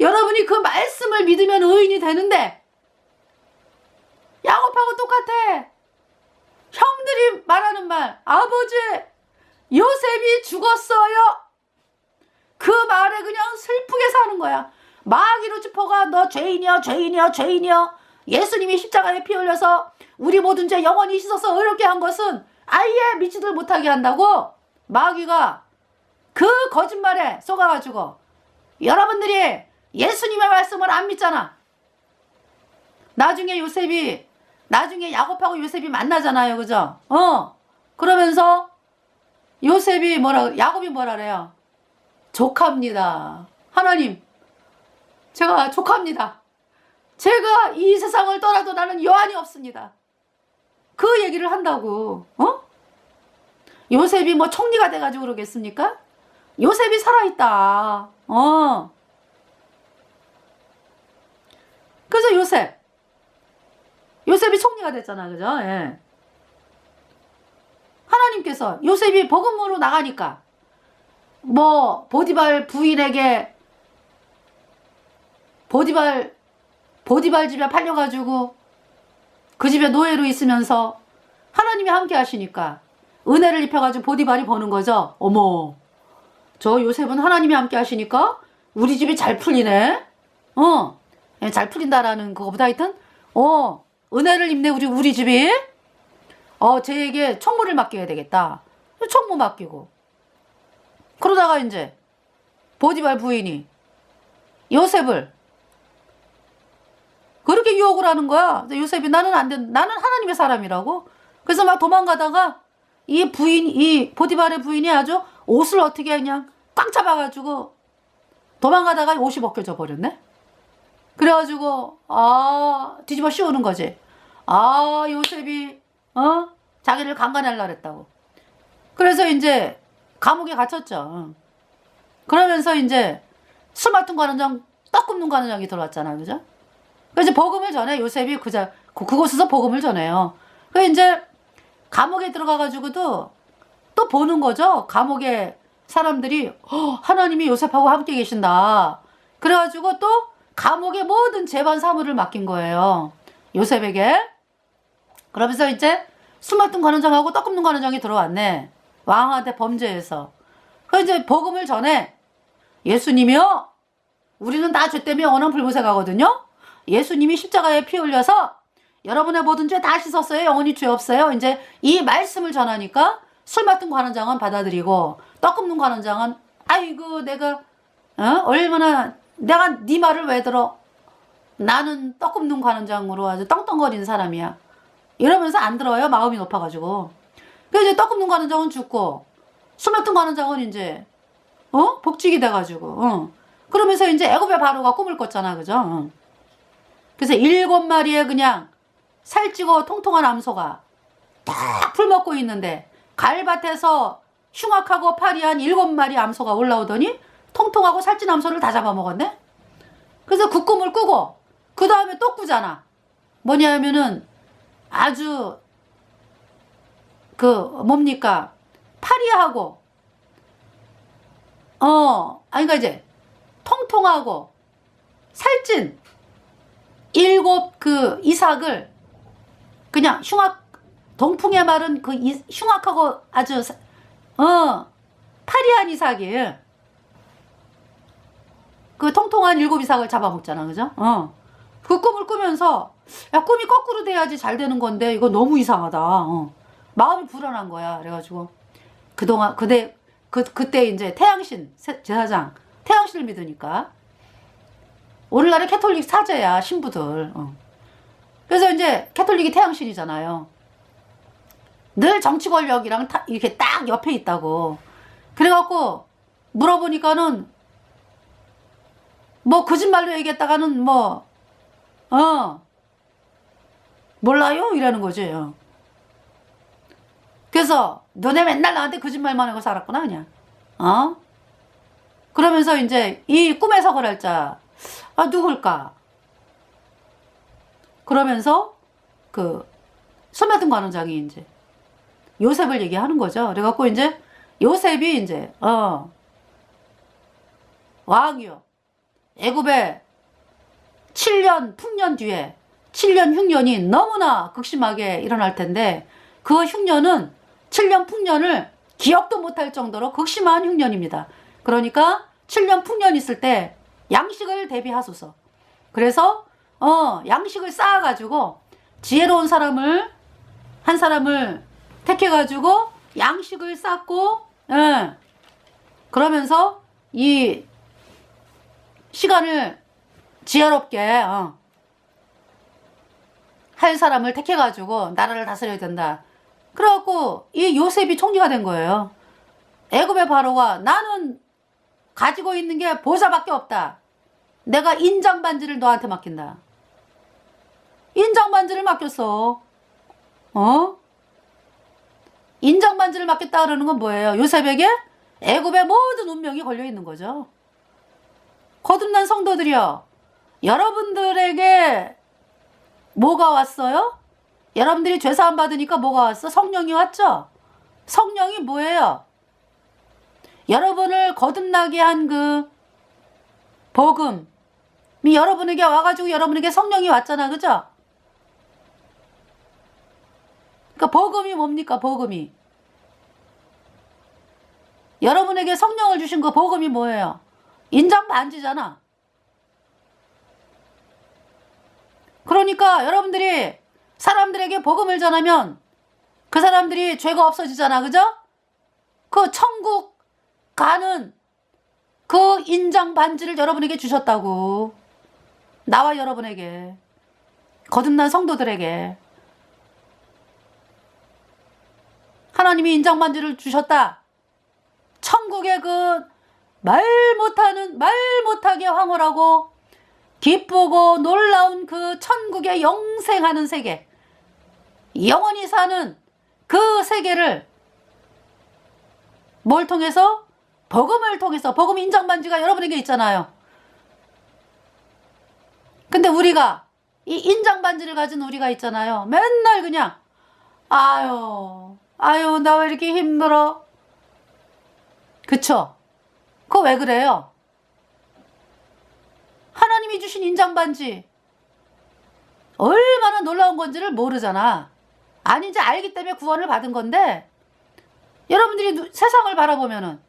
여러분이 그 말씀을 믿으면 의인이 되는데 야곱하고 똑같아. 형들이 말하는 말, 아버지 요셉이 죽었어요. 그 말에 그냥 슬프게 사는 거야. 마귀로 짚어가 너 죄인이여 죄인이여 죄인이여. 예수님이 십자가에 피 흘려서 우리 모든 죄 영원히 씻어서 의롭게 한 것은 아예 믿지들 못하게 한다고 마귀가 그 거짓말에 속아가지고 여러분들이 예수님의 말씀을 안 믿잖아. 나중에 야곱하고 요셉이 만나잖아요. 그죠? 그러면서 야곱이 뭐라 그래요? 족합니다. 하나님, 제가 족합니다. 제가 이 세상을 떠나도 나는 여한이 없습니다. 그 얘기를 한다고. 요셉이 뭐 총리가 돼가지고 그러겠습니까? 요셉이 살아있다. 그래서 요셉이 총리가 됐잖아. 그죠? 예. 하나님께서 요셉이 복음으로 나가니까 보디발 부인에게 보디발 집에 팔려가지고 그 집에 노예로 있으면서 하나님이 함께 하시니까 은혜를 입혀가지고 보디발이 버는 거죠. 어머, 저 요셉은 하나님이 함께 하시니까 우리 집이 잘 풀리네. 잘 풀린다라는 그거보다 하여튼 은혜를 입네 우리 집이. 쟤에게 총무를 맡겨야 되겠다. 총무 맡기고. 그러다가 이제 보디발 부인이 요셉을 그렇게 유혹을 하는 거야. 요셉이 나는 안 된다. 나는 하나님의 사람이라고. 그래서 막 도망가다가 이 보디발의 부인이 아주 옷을 어떻게 그냥 꽉 잡아가지고 도망가다가 옷이 벗겨져 버렸네. 그래가지고 뒤집어 씌우는 거지. 요셉이 자기를 강간하려고 그랬다고. 그래서 이제 감옥에 갇혔죠. 그러면서 이제 술 맡은 관원장, 떡 굽는 관원장이 들어왔잖아. 그죠? 그래서 복음을 전해. 요셉이 그곳에서 복음을 전해요. 그래서 이제 감옥에 들어가가지고도 또 보는 거죠. 감옥에 사람들이 하나님이 요셉하고 함께 계신다. 그래가지고 또 감옥의 모든 재반 사무를 맡긴 거예요. 요셉에게. 그러면서 이제 술 맡은 관원장하고 떡 굽는 관원장이 들어왔네. 왕한테 범죄해서. 그래서 이제 복음을 전해. 예수님이요. 우리는 다 죄 때문에 원한 불못에 가거든요. 예수님이 십자가에 피 흘려서 여러분의 모든 죄 다 씻었어요. 영원히 죄 없어요. 이제 이 말씀을 전하니까 술 맡은 관원장은 받아들이고 떡 굽는 관원장은 아이고 내가 얼마나 내가 네 말을 왜 들어. 나는 떡 굽는 관원장으로 아주 떵떵거리는 사람이야. 이러면서 안 들어요. 마음이 높아가지고. 그래서 이제 떡 굽는 관원장은 죽고 술 맡은 관원장은 이제 복직이 돼가지고 그러면서 이제 애굽의 바로가 꿈을 꿨잖아. 그죠? 그래서 7마리의 그냥 살찌고 통통한 암소가 딱 풀먹고 있는데 갈밭에서 흉악하고 파리한 7마리 암소가 올라오더니 통통하고 살찐 암소를 다 잡아먹었네. 그래서 그 꿈을 꾸고 그 다음에 또 꾸잖아. 뭐냐면은 아주 그 뭡니까 파리하고 아니 그러니까 이제 통통하고 살찐 7 그 이삭을 그냥 흉악 동풍에 마른 그 흉악하고 아주 파리한 이삭이 그 통통한 7 이삭을 잡아먹잖아, 그죠? 그 꿈을 꾸면서 야 꿈이 거꾸로 돼야지 잘 되는 건데 이거 너무 이상하다. 마음이 불안한 거야. 그래가지고 그동안 그때 이제 태양신 제사장 태양신을 믿으니까 오늘날의 캐톨릭 사제야 신부들. 그래서 이제 캐톨릭이 태양신이잖아요. 늘 정치 권력이랑 이렇게 딱 옆에 있다고. 그래갖고 물어보니까는 뭐 거짓말로 얘기했다가는 뭐 몰라요 이라는 거지. 그래서 너네 맨날 나한테 거짓말만 하고 살았구나 그냥. 그러면서 이제 이 꿈의 사고랄자 누굴까? 그러면서 그 소매든 관원장이 이제 요셉을 얘기하는 거죠. 그래갖고 이제 요셉이 이제 왕이요. 애굽에 7년 풍년 뒤에 7년 흉년이 너무나 극심하게 일어날 텐데 그 흉년은 7년 풍년을 기억도 못할 정도로 극심한 흉년입니다. 그러니까 7년 풍년 있을 때 양식을 대비하소서. 그래서 양식을 쌓아가지고 지혜로운 사람을 한 사람을 택해가지고 양식을 쌓고 그러면서 이 시간을 지혜롭게 할 사람을 택해가지고 나라를 다스려야 된다. 그래갖고 이 요셉이 총리가 된 거예요. 애굽의 바로가 나는 가지고 있는 게 보좌밖에 없다. 내가 인장 반지를 너한테 맡긴다. 인장 반지를 맡겼어. 인장 반지를 맡겼다 그러는 건 뭐예요? 요셉에게 애굽의 모든 운명이 걸려 있는 거죠. 거듭난 성도들이여, 여러분들에게 뭐가 왔어요? 여러분들이 죄사함 받으니까 뭐가 왔어? 성령이 왔죠? 성령이 뭐예요? 여러분을 거듭나게 한 그 복음이 여러분에게 와가지고 여러분에게 성령이 왔잖아, 그죠? 그러니까 복음이 뭡니까? 복음이 여러분에게 성령을 주신 그 복음이 뭐예요? 인장 반지잖아. 그러니까 여러분들이 사람들에게 복음을 전하면 그 사람들이 죄가 없어지잖아, 그죠? 그 천국 가는 그 인장 반지를 여러분에게 주셨다고. 나와 여러분에게, 거듭난 성도들에게 하나님이 인장 반지를 주셨다. 천국의 그 말 못하게 황홀하고 기쁘고 놀라운 그 천국의 영생하는 세계, 영원히 사는 그 세계를 뭘 통해서? 복음을 통해서. 복음 인장 반지가 여러분에게 있잖아요. 근데 우리가 이 인장 반지를 가진 우리가 있잖아요. 맨날 그냥 아유 나 왜 이렇게 힘들어? 그쵸? 그거 왜 그래요? 하나님이 주신 인장 반지 얼마나 놀라운 건지를 모르잖아. 아닌지 알기 때문에 구원을 받은 건데, 여러분들이 세상을 바라보면은,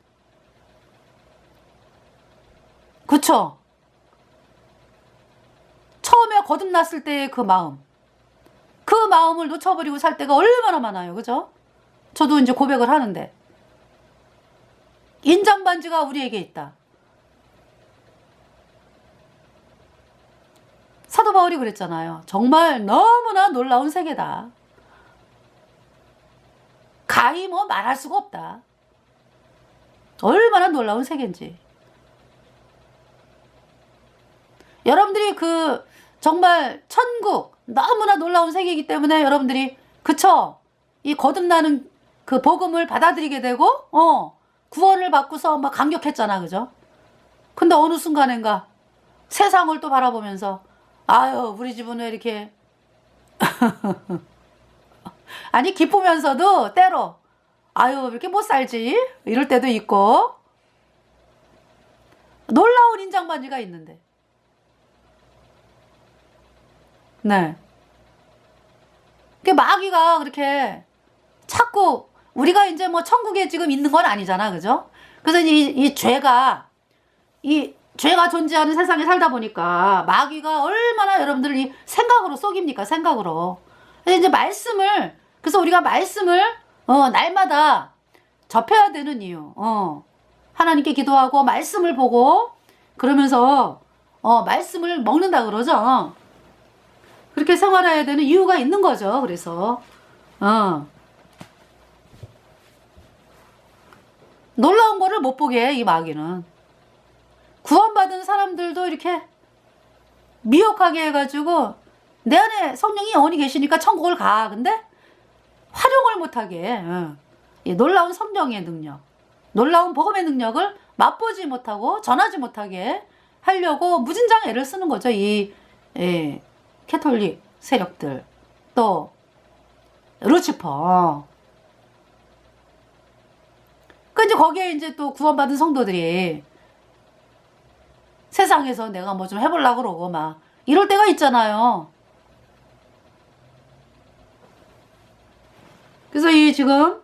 그쵸? 처음에 거듭났을 때의 그 마음을 놓쳐버리고 살 때가 얼마나 많아요, 그죠? 저도 이제 고백을 하는데 인장 반지가 우리에게 있다. 사도 바울이 그랬잖아요. 정말 너무나 놀라운 세계다. 가히 뭐 말할 수가 없다. 얼마나 놀라운 세계인지. 여러분들이 그 정말 천국 너무나 놀라운 세계이기 때문에 여러분들이 그쵸? 이 거듭나는 그 복음을 받아들이게 되고 구원을 받고서 막 감격했잖아, 그죠? 근데 어느 순간인가 세상을 또 바라보면서 아유 우리 집은 왜 이렇게 아니 기쁘면서도 때로 아유 왜 이렇게 못 살지 이럴 때도 있고 놀라운 인장반지가 있는데 네. 그 마귀가 그렇게 자꾸 우리가 이제 뭐 천국에 지금 있는 건 아니잖아 그죠? 그래서 이 죄가 존재하는 세상에 살다 보니까 마귀가 얼마나 여러분들을 이 생각으로 속입니까? 생각으로. 그래서 이제 그래서 우리가 말씀을 날마다 접해야 되는 이유. 하나님께 기도하고 말씀을 보고 그러면서 말씀을 먹는다 그러죠. 그렇게 생활해야 되는 이유가 있는 거죠. 그래서 놀라운 거를 못 보게 해, 이 마귀는. 구원받은 사람들도 이렇게 미혹하게 해가지고 내 안에 성령이 영원히 계시니까 천국을 가. 근데 활용을 못하게 해. 이 놀라운 성령의 능력, 놀라운 복음의 능력을 맛보지 못하고 전하지 못하게 하려고 무진장 애를 쓰는 거죠. 이 캐톨릭 세력들 또 루치퍼. 그 이제 거기에 이제 또 구원받은 성도들이 세상에서 내가 뭐 좀 해보려고 그러고 막 이럴 때가 있잖아요. 그래서 이 지금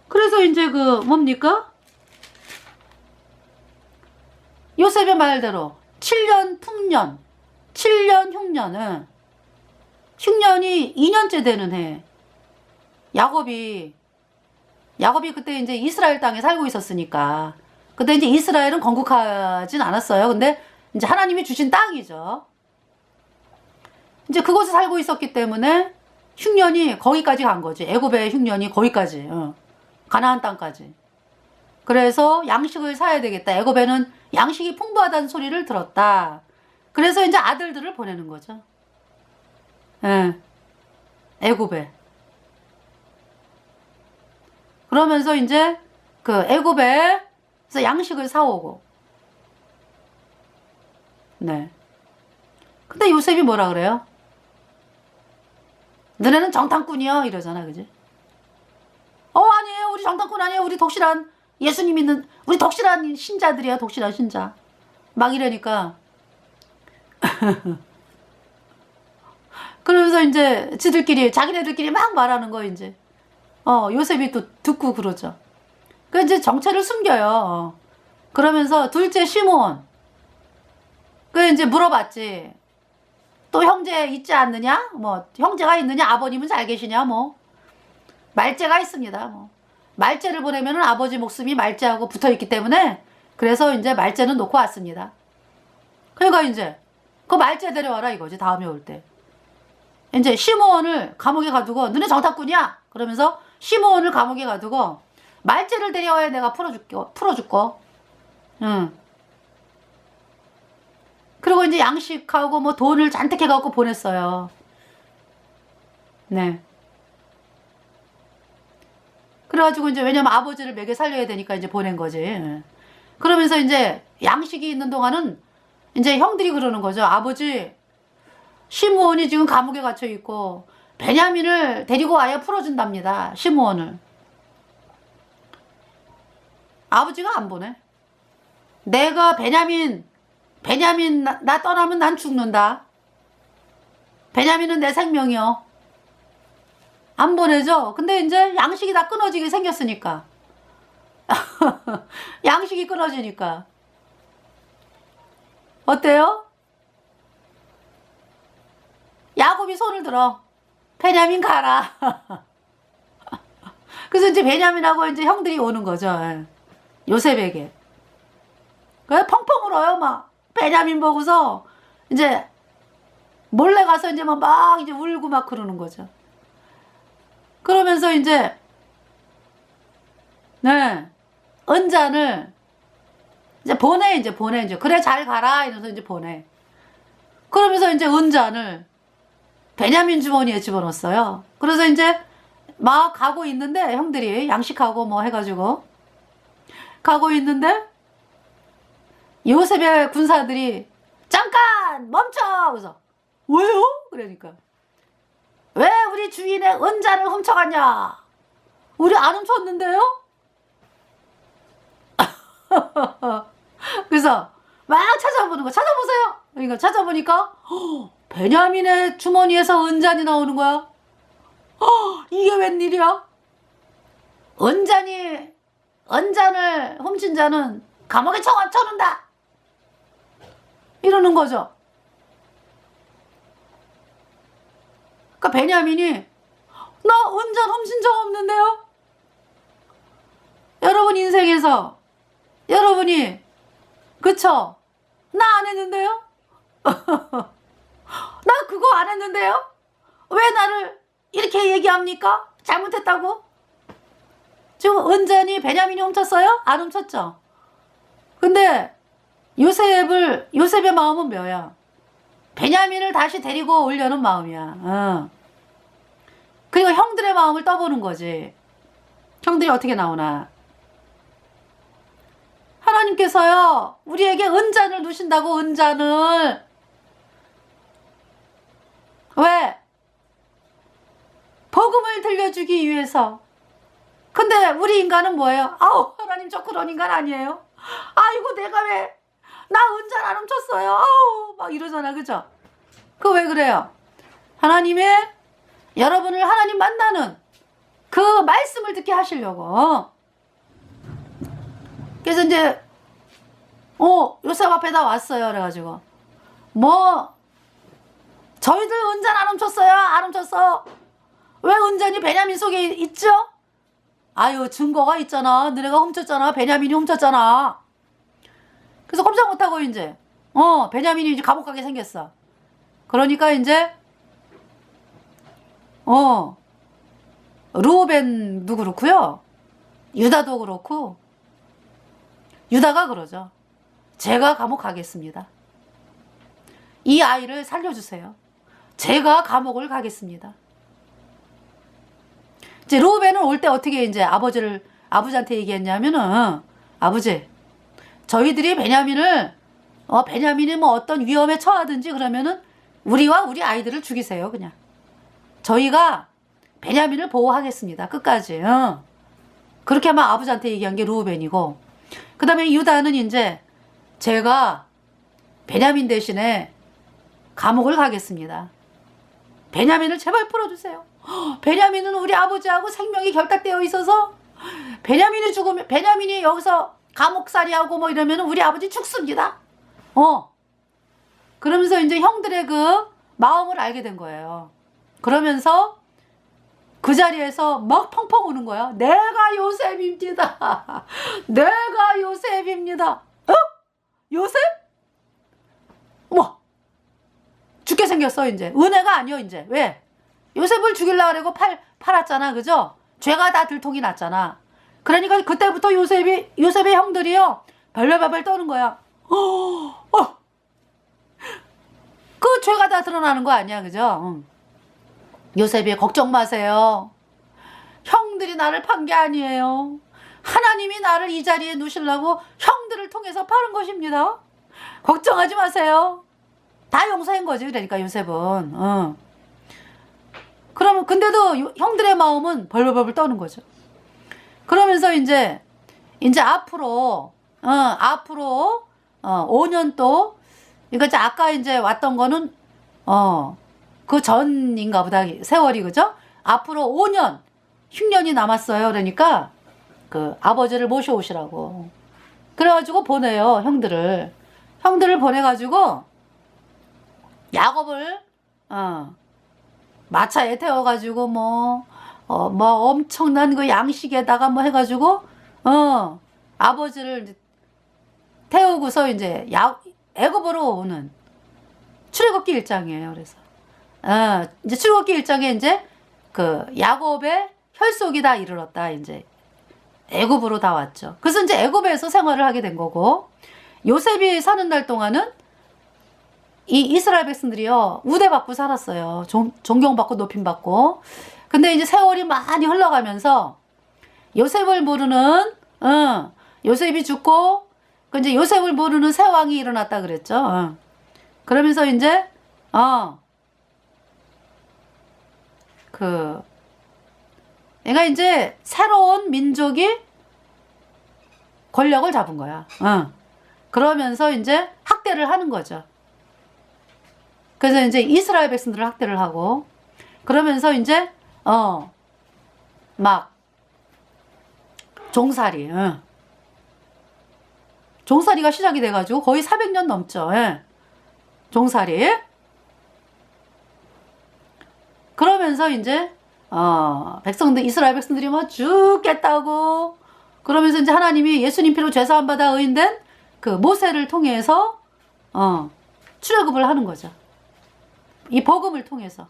그래서 이제 그 뭡니까? 요셉의 말대로 7년 풍년 7년 흉년은 흉년이 2년째 되는 해. 야곱이 그때 이제 이스라엘 땅에 살고 있었으니까. 그때 이제 이스라엘은 건국하진 않았어요. 근데 이제 하나님이 주신 땅이죠. 이제 그곳에 살고 있었기 때문에 흉년이 거기까지 간 거지. 애굽의 흉년이 거기까지. 가나안 땅까지. 그래서 양식을 사야 되겠다. 애굽에는 양식이 풍부하다는 소리를 들었다. 그래서 이제 아들들을 보내는 거죠. 애굽에. 그러면서 이제 그 애굽에서 양식을 사오고. 네. 근데 요셉이 뭐라 그래요? 너네는 정탐꾼이요? 이러잖아, 그지? 아니에요. 우리 정탐꾼 아니에요. 우리 독실한 예수님 믿는, 우리 독실한 신자들이야, 독실한 신자. 막 이러니까. 그러면서 이제 자기네들끼리 막 말하는 거, 이제. 요셉이 또 듣고 그러죠. 그 이제 정체를 숨겨요. 그러면서 둘째 시몬. 그 이제 물어봤지. 또 형제 있지 않느냐? 뭐, 형제가 있느냐? 아버님은 잘 계시냐? 뭐. 말째가 있습니다. 뭐. 말째를 보내면은 아버지 목숨이 말째하고 붙어 있기 때문에 그래서 이제 말째는 놓고 왔습니다. 그러니까 이제 그 말째 데려와라 이거지. 다음에 올 때. 이제 시몬을 감옥에 가두고 너네 정탐꾼이야? 그러면서 시몬을 감옥에 가두고 말째를 데려와야 내가 풀어줄거. 응. 그리고 이제 양식하고 뭐 돈을 잔뜩 해갖고 보냈어요. 네. 그래가지고 이제 왜냐면 아버지를 먹여 살려야 되니까 이제 보낸 거지. 그러면서 이제 양식이 있는 동안은 이제 형들이 그러는 거죠. 아버지, 시므온이 지금 감옥에 갇혀 있고 베냐민을 데리고 와야 풀어준답니다. 시므온을. 아버지가 안 보내. 내가 베냐민 나 떠나면 난 죽는다. 베냐민은 내 생명이요. 안 보내죠. 근데 이제 양식이 다 끊어지게 생겼으니까. 양식이 끊어지니까. 어때요? 야곱이 손을 들어. 베냐민 가라. 그래서 이제 베냐민하고 이제 형들이 오는 거죠. 요셉에게. 그래 펑펑 울어요. 막 베냐민 보고서 이제 몰래 가서 이제 막 이제 울고 막 그러는 거죠. 그러면서 이제 네 은잔을 이제 보내. 그래 잘 가라 이러면서 이제 보내. 그러면서 이제 은잔을 베냐민 주머니에 집어넣었어요. 그래서 이제 막 가고 있는데 형들이 양식하고 뭐 해가지고 가고 있는데 요셉의 군사들이 잠깐 멈춰. 그래서 왜요? 그러니까 왜 우리 주인의 은자를 훔쳐갔냐? 우리 안 훔쳤는데요? 그래서 막 찾아보는 거. 찾아보세요. 그러니까 찾아보니까 베냐민의 주머니에서 은잔이 나오는 거야. 이게 웬일이야? 은잔을 훔친 자는 감옥에 쳐놓는다. 이러는 거죠. 그러니까 베냐민이 나 은잔 훔친 적 없는데요? 여러분 인생에서 여러분이 그쵸? 나 안 했는데요? 나 그거 안 했는데요? 왜 나를 이렇게 얘기합니까? 잘못했다고? 지금 은잔이 베냐민이 훔쳤어요? 안 훔쳤죠? 근데 요셉의 마음은 뭐야? 베냐민을 다시 데리고 오려는 마음이야. 그리고 형들의 마음을 떠보는 거지. 형들이 어떻게 나오나? 하나님께서요, 우리에게 은잔을 두신다고, 은잔을. 왜? 복음을 들려주기 위해서. 근데 우리 인간은 뭐예요? 아우, 하나님 저 그런 인간 아니에요? 아이고, 내가 왜, 나 은잔 안 훔쳤어요. 아우, 막 이러잖아, 그죠? 그거 왜 그래요? 여러분을 하나님 만나는 그 말씀을 듣게 하시려고. 그래서 이제 요셉 앞에다 왔어요. 그래가지고 저희들 은잔 안 훔쳤어요? 안 훔쳤어? 왜 은잔이 베냐민 속에 있죠? 아유, 증거가 있잖아. 너네가 훔쳤잖아. 베냐민이 훔쳤잖아. 그래서 꼼짝 못하고 이제 베냐민이 이제 감옥 가게 생겼어. 그러니까 이제 르우벤도 그렇고요, 유다도 그렇고, 유다가 그러죠. 제가 감옥 가겠습니다. 이 아이를 살려주세요. 제가 감옥을 가겠습니다. 이제 르우벤은 올 때 어떻게 이제 아버지한테 얘기했냐면은, 아버지, 저희들이 베냐민이 뭐 어떤 위험에 처하든지 그러면은 우리와 우리 아이들을 죽이세요. 그냥 저희가 베냐민을 보호하겠습니다. 끝까지. 그렇게 아마 아버지한테 얘기한 게 르우벤이고, 그 다음에 유다는 이제 제가 베냐민 대신에 감옥을 가겠습니다. 베냐민을 제발 풀어주세요. 베냐민은 우리 아버지하고 생명이 결탁되어 있어서 베냐민이 죽으면, 베냐민이 여기서 감옥살이하고 뭐 이러면 우리 아버지 죽습니다. 그러면서 이제 형들의 그 마음을 알게 된 거예요. 그러면서 그 자리에서 막 펑펑 우는 거야. 내가 요셉입니다. 내가 요셉입니다. 요셉? 뭐 죽게 생겼어. 이제 은혜가 아니요. 이제 왜? 요셉을 죽이려고 그러고 팔았잖아. 그죠? 죄가 다 들통이 났잖아. 그러니까 그때부터 요셉의 형들이요, 발발발발 떠는 거야. 그 죄가 다 드러나는 거 아니야. 그죠? 요셉이 걱정 마세요. 형들이 나를 판 게 아니에요. 하나님이 나를 이 자리에 놓으시려고 형들을 통해서 파는 것입니다. 걱정하지 마세요. 다 용서한 거지. 그러니까 요셉은. 그러면 근데도 형들의 마음은 벌벌벌 떠는 거죠. 그러면서 이제 앞으로 5년 또, 이거 아까 이제 왔던 거는 그 전인가 보다, 세월이. 그죠? 앞으로 5년, 10년이 남았어요. 그러니까 그 아버지를 모셔오시라고. 그래가지고 보내요. 형들을 보내가지고 야곱을 마차에 태워가지고 뭐 엄청난 그 양식에다가 뭐 해가지고 아버지를 태우고서 이제 애굽으로 오는 출애굽기 1장이에요. 그래서 이제 출애굽기 1장에 이제 그 야곱의 혈속이 다 이르렀다. 이제 애굽으로 다 왔죠. 그래서 이제 애굽에서 생활을 하게 된 거고, 요셉이 사는 날 동안은 이 이스라엘 백성들이요, 우대받고 살았어요. 존경받고 높임받고. 근데 이제 세월이 많이 흘러가면서 요셉을 모르는, 요셉이 죽고, 그 이제 요셉을 모르는 새 왕이 일어났다 그랬죠. 그러면서 이제 얘가 이제 새로운 민족이 권력을 잡은 거야. 그러면서 이제 학대를 하는 거죠. 그래서 이제 이스라엘 백성들을 학대를 하고, 그러면서 이제 막 종살이가 시작이 돼가지고 거의 400년 넘죠. 예. 종살이. 그러면서 이제 이스라엘 백성들이 뭐 죽겠다고, 그러면서 이제 하나님이 예수님 피로 죄사함 받아 의인된 그 모세를 통해서 출애굽을 하는 거죠. 이 복음을 통해서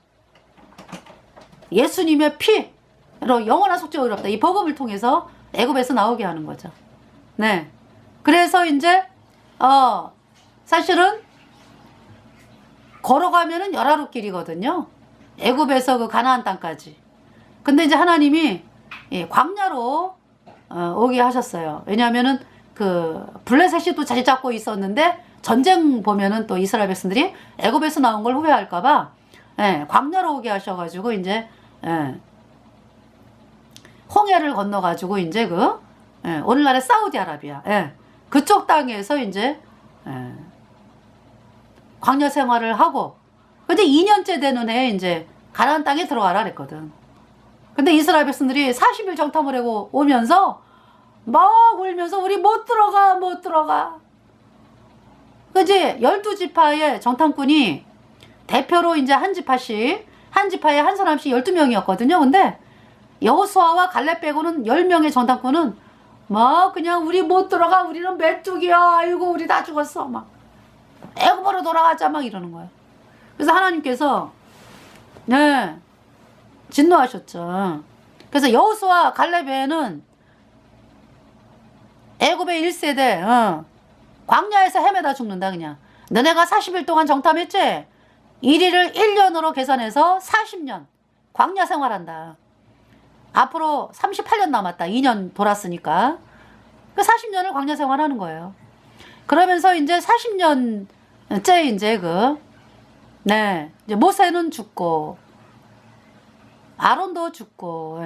예수님의 피로 영원한 속죄가 의롭다, 이 복음을 통해서 애굽에서 나오게 하는 거죠. 네. 그래서 이제 사실은 걸어가면은 열하루 길이거든요. 애굽에서 그 가나안 땅까지. 근데 이제 하나님이 광야로 오게 하셨어요. 왜냐하면은 그 블레셋이 또 자리 잡고 있었는데, 전쟁 보면은 또 이스라엘 백성들이 애굽에서 나온 걸 후회할까봐 광야로 오게 하셔가지고 이제 홍해를 건너가지고 이제 오늘날의 사우디아라비아 그쪽 땅에서 이제 광야 생활을 하고, 근데 2년째 되는 해에 이제 가나안 땅에 들어가라 그랬거든. 근데 이스라엘 백성들이 40일 정탐을 하고 오면서 막 울면서 우리 못 들어가. 그지? 12지파의 정탐꾼이 대표로 이제 한 지파에 한 사람씩 12명이었거든요. 근데 여호수아와 갈렙 빼고는 10명의 정탐꾼은 막 그냥 우리 못 들어가, 우리는 메뚜기야, 아이고 우리 다 죽었어, 막 애굽으로 돌아가자 막 이러는 거예요. 그래서 하나님께서 진노하셨죠. 그래서 여호수아 갈렙에는 애굽의 1세대 광야에서 헤매다 죽는다. 그냥 너네가 40일 동안 정탐했지? 일일을 1년으로 계산해서 40년 광야 생활한다. 앞으로 38년 남았다. 2년 돌았으니까 그 40년을 광야 생활하는 거예요. 그러면서 이제 40년째 이제 이제 모세는 죽고 아론도 죽고,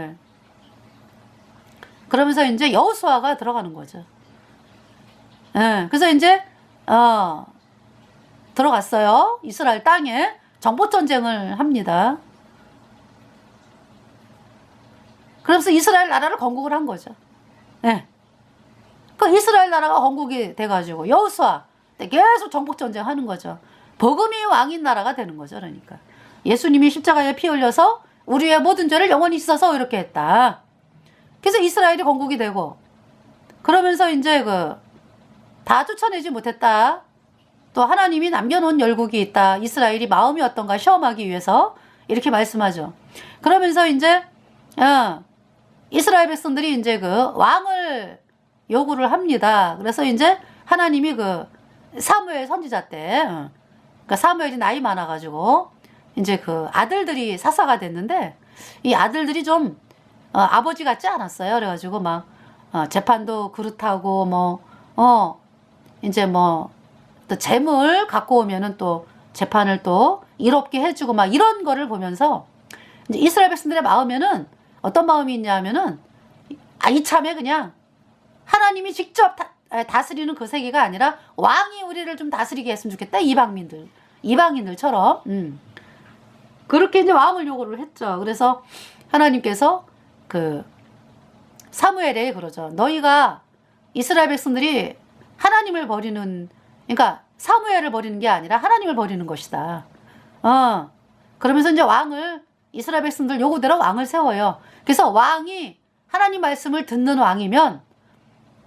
그러면서 이제 여호수아가 들어가는 거죠. 그래서 이제 들어갔어요. 이스라엘 땅에 정복전쟁을 합니다. 그러면서 이스라엘 나라를 건국을 한 거죠. 그 이스라엘 나라가 건국이 돼가지고 여호수아 때 계속 정복전쟁 하는 거죠. 복음이 왕인 나라가 되는 거죠. 그러니까 예수님이 십자가에 피 흘려서 우리의 모든 죄를 영원히 씻어서 이렇게 했다. 그래서 이스라엘이 건국이 되고, 그러면서 이제 다 쫓아내지 못했다. 또 하나님이 남겨놓은 열국이 있다. 이스라엘이 마음이 어떤가 시험하기 위해서 이렇게 말씀하죠. 그러면서 이제 이스라엘 백성들이 이제 왕을 요구를 합니다. 그래서 이제 하나님이 사무엘 선지자 때, 그러니까 사무엘이 나이 많아가지고 이제 아들들이 사사가 됐는데, 이 아들들이 좀 아버지 같지 않았어요. 그래가지고 막 재판도 그릇하고 이제 또 재물 갖고 오면은 또 재판을 또 이롭게 해주고 막 이런 거를 보면서 이제 이스라엘 백성들의 마음에는 어떤 마음이 있냐면은 이참에 그냥 하나님이 직접 다스리는 그 세계가 아니라 왕이 우리를 좀 다스리게 했으면 좋겠다. 이방인들처럼 그렇게 이제 왕을 요구를 했죠. 그래서 하나님께서 사무엘에 그러죠. 너희가 이스라엘 백성들이 하나님을 버리는, 그러니까 사무엘을 버리는 게 아니라 하나님을 버리는 것이다. 그러면서 이제 이스라엘 백성들 요구대로 왕을 세워요. 그래서 왕이 하나님 말씀을 듣는 왕이면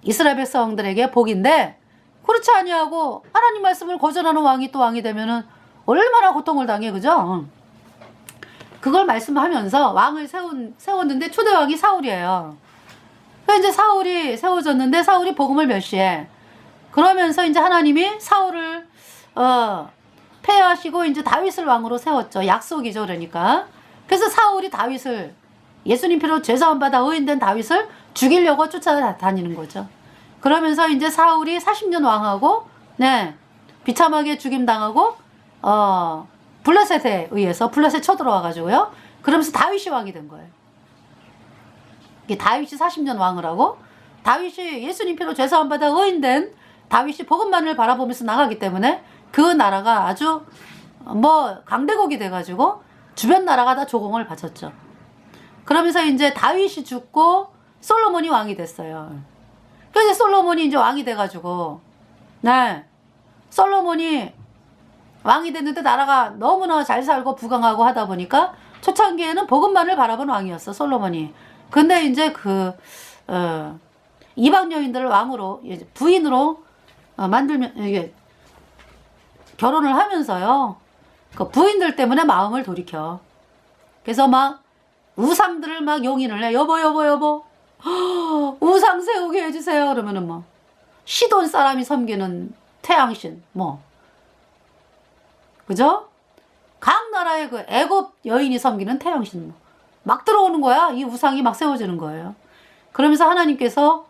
이스라엘 백성들에게 복인데, 그렇지 아니하고 하나님 말씀을 거절하는 왕이 또 왕이 되면은 얼마나 고통을 당해, 그죠? 그걸 말씀하면서 왕을 세웠는데 초대왕이 사울이에요. 그래서 이제 사울이 세워졌는데 사울이 복음을 멸시해. 그러면서 이제 하나님이 사울을 폐하시고 이제 다윗을 왕으로 세웠죠. 약속이죠, 그러니까. 그래서 사울이 다윗을, 예수님 피로 죄사함 받아 의인된 다윗을 죽이려고 쫓아다니는 거죠. 그러면서 이제 사울이 40년 왕하고 비참하게 죽임당하고, 블레셋에 의해서 블레셋 쳐들어와가지고요. 그러면서 다윗이 왕이 된 거예요. 이게 다윗이 40년 왕을 하고, 다윗이 예수님 피로 죄사함 받아 의인된 다윗이 복음만을 바라보면서 나가기 때문에 그 나라가 아주 강대국이 돼가지고 주변 나라가 다 조공을 바쳤죠. 그러면서 이제 다윗이 죽고 솔로몬이 왕이 됐어요. 그래서 솔로몬이 이제 왕이 돼가지고, 네, 솔로몬이 왕이 됐는데 나라가 너무나 잘 살고 부강하고 하다 보니까 초창기에는 복음만을 바라본 왕이었어, 솔로몬이. 근데 이제 이방 여인들을 왕으로, 부인으로 만들면, 이게 결혼을 하면서요, 그 부인들 때문에 마음을 돌이켜. 그래서 막 우상들을 막 용인을 해. 여보 우상 세우게 해주세요. 그러면은 뭐 시돈 사람이 섬기는 태양신, 그죠? 각 나라의 그 애굽 여인이 섬기는 태양신, 막 들어오는 거야. 이 우상이 막 세워지는 거예요. 그러면서 하나님께서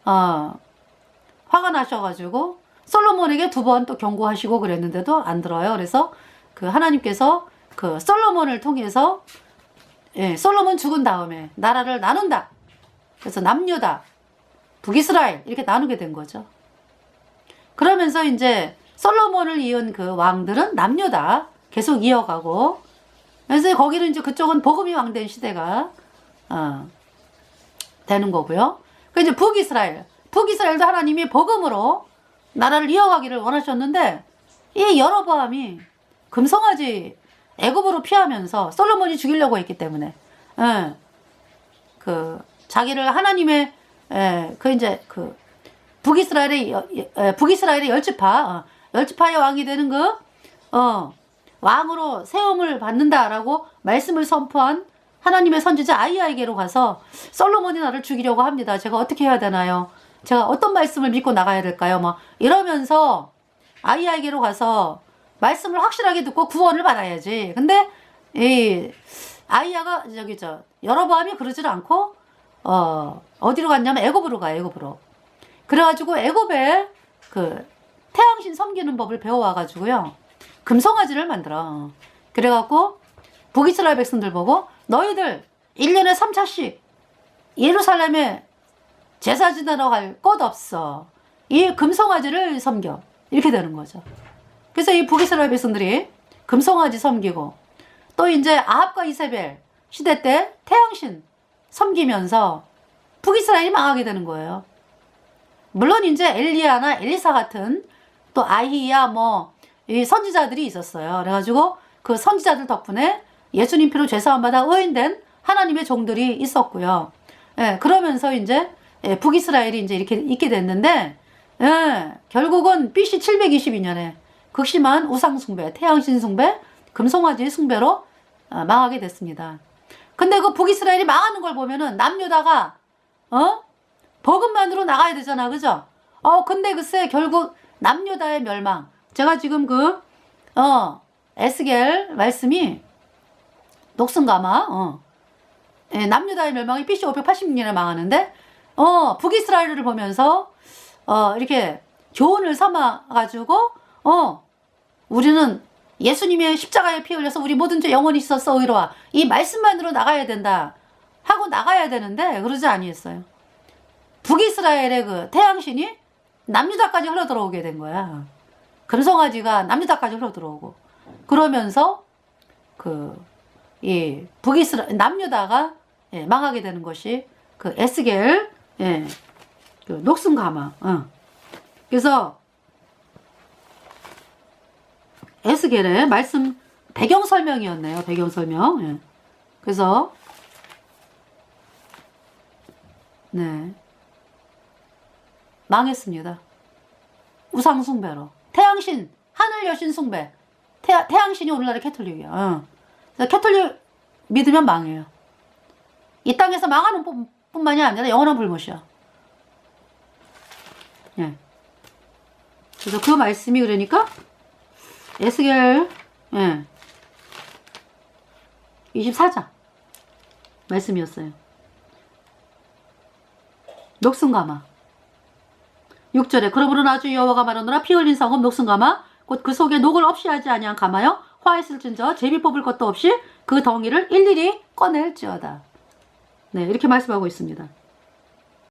화가 나셔가지고 솔로몬에게 2번 또 경고하시고 그랬는데도 안 들어요. 그래서 그 하나님께서 그 솔로몬을 통해서, 솔로몬 죽은 다음에 나라를 나눈다. 그래서 남유다, 북이스라엘 이렇게 나누게 된 거죠. 그러면서 이제 솔로몬을 이은 그 왕들은 남유다 계속 이어가고, 그래서 거기는 이제 그쪽은 복음이 왕된 시대가 되는 거고요. 그 이제 북이스라엘도 하나님이 복음으로 나라를 이어가기를 원하셨는데, 이 여로보암이 금송아지 애굽으로 피하면서 솔로몬이 죽이려고 했기 때문에, 자기를 하나님의, 북이스라엘의 열지파의 왕이 되는 왕으로 세움을 받는다라고 말씀을 선포한 하나님의 선지자 아이야에게로 가서 솔로몬이 나를 죽이려고 합니다. 제가 어떻게 해야 되나요? 제가 어떤 말씀을 믿고 나가야 될까요? 이러면서 아이야에게로 가서 말씀을 확실하게 듣고 구원을 받아야지. 근데 아이야가 여로보암이 그러질 않고 어디로 갔냐면 애굽으로 가. 애굽으로. 그래가지고 애굽에 그 태양신 섬기는 법을 배워와가지고요, 금송아지를 만들어. 그래갖고 북이스라엘 백성들 보고, 너희들 1년에 3차씩 예루살렘에 제사 지내러 갈 곳 없어. 이 금송아지를 섬겨. 이렇게 되는 거죠. 그래서 이 북이스라엘 백성들이 금송아지 섬기고, 또 이제 아합과 이세벨 시대 때 태양신 섬기면서 북이스라엘이 망하게 되는 거예요. 물론 이제 엘리야나 엘리사 같은, 또 아히야 이 선지자들이 있었어요. 그래가지고 그 선지자들 덕분에 예수님 피로 죄사함 받아 의인된 하나님의 종들이 있었고요. 그러면서 이제 북이스라엘이 이제 이렇게 있게 됐는데, 결국은 BC 722년에 극심한 우상 숭배, 태양신 숭배, 금송아지 숭배로 망하게 됐습니다. 근데 그 북이스라엘이 망하는 걸 보면은 남유다가 복음만으로 나가야 되잖아, 그죠? 근데 글쎄 결국 남유다의 멸망. 제가 지금 에스겔 말씀이 녹슨가마, 남유다의 멸망이 BC 586년에 망하는데, 북이스라엘을 보면서 이렇게 교훈을 삼아가지고, 우리는 예수님의 십자가에 피 흘려서 우리 모든 죄 영원히 있어서 의로와, 이 말씀만으로 나가야 된다 하고 나가야 되는데 그러지 아니했어요. 북이스라엘의 그 태양신이 남유다까지 흘러들어오게 된 거야. 금송아지가 남유다까지 흘러들어오고, 그러면서 남유다가 망하게 되는 것이 그 에스겔, 그 녹슨가마. 그래서 에스겔의 말씀 배경 설명이었네요. 배경 설명. 그래서 망했습니다. 우상 숭배로. 태양신, 하늘 여신 숭배. 태양신이 오늘날의 캐톨릭이야. 그래서 캐톨릭 믿으면 망해요. 이 땅에서 망하는 뿐만이 아니라 영원한 불못이야. 그래서 그 말씀이 그러니까 에스겔 24장 말씀이었어요. 녹슨가마 6절에 그러므로 나주 여호와가 말하노라 피 흘린 성읍 녹슨가마 곧 그 속에 녹을 없이 하지 아니한 가마여 화 있을진저 제비 뽑을 것도 없이 그 덩이를 일일이 꺼낼지어다. 네, 이렇게 말씀하고 있습니다.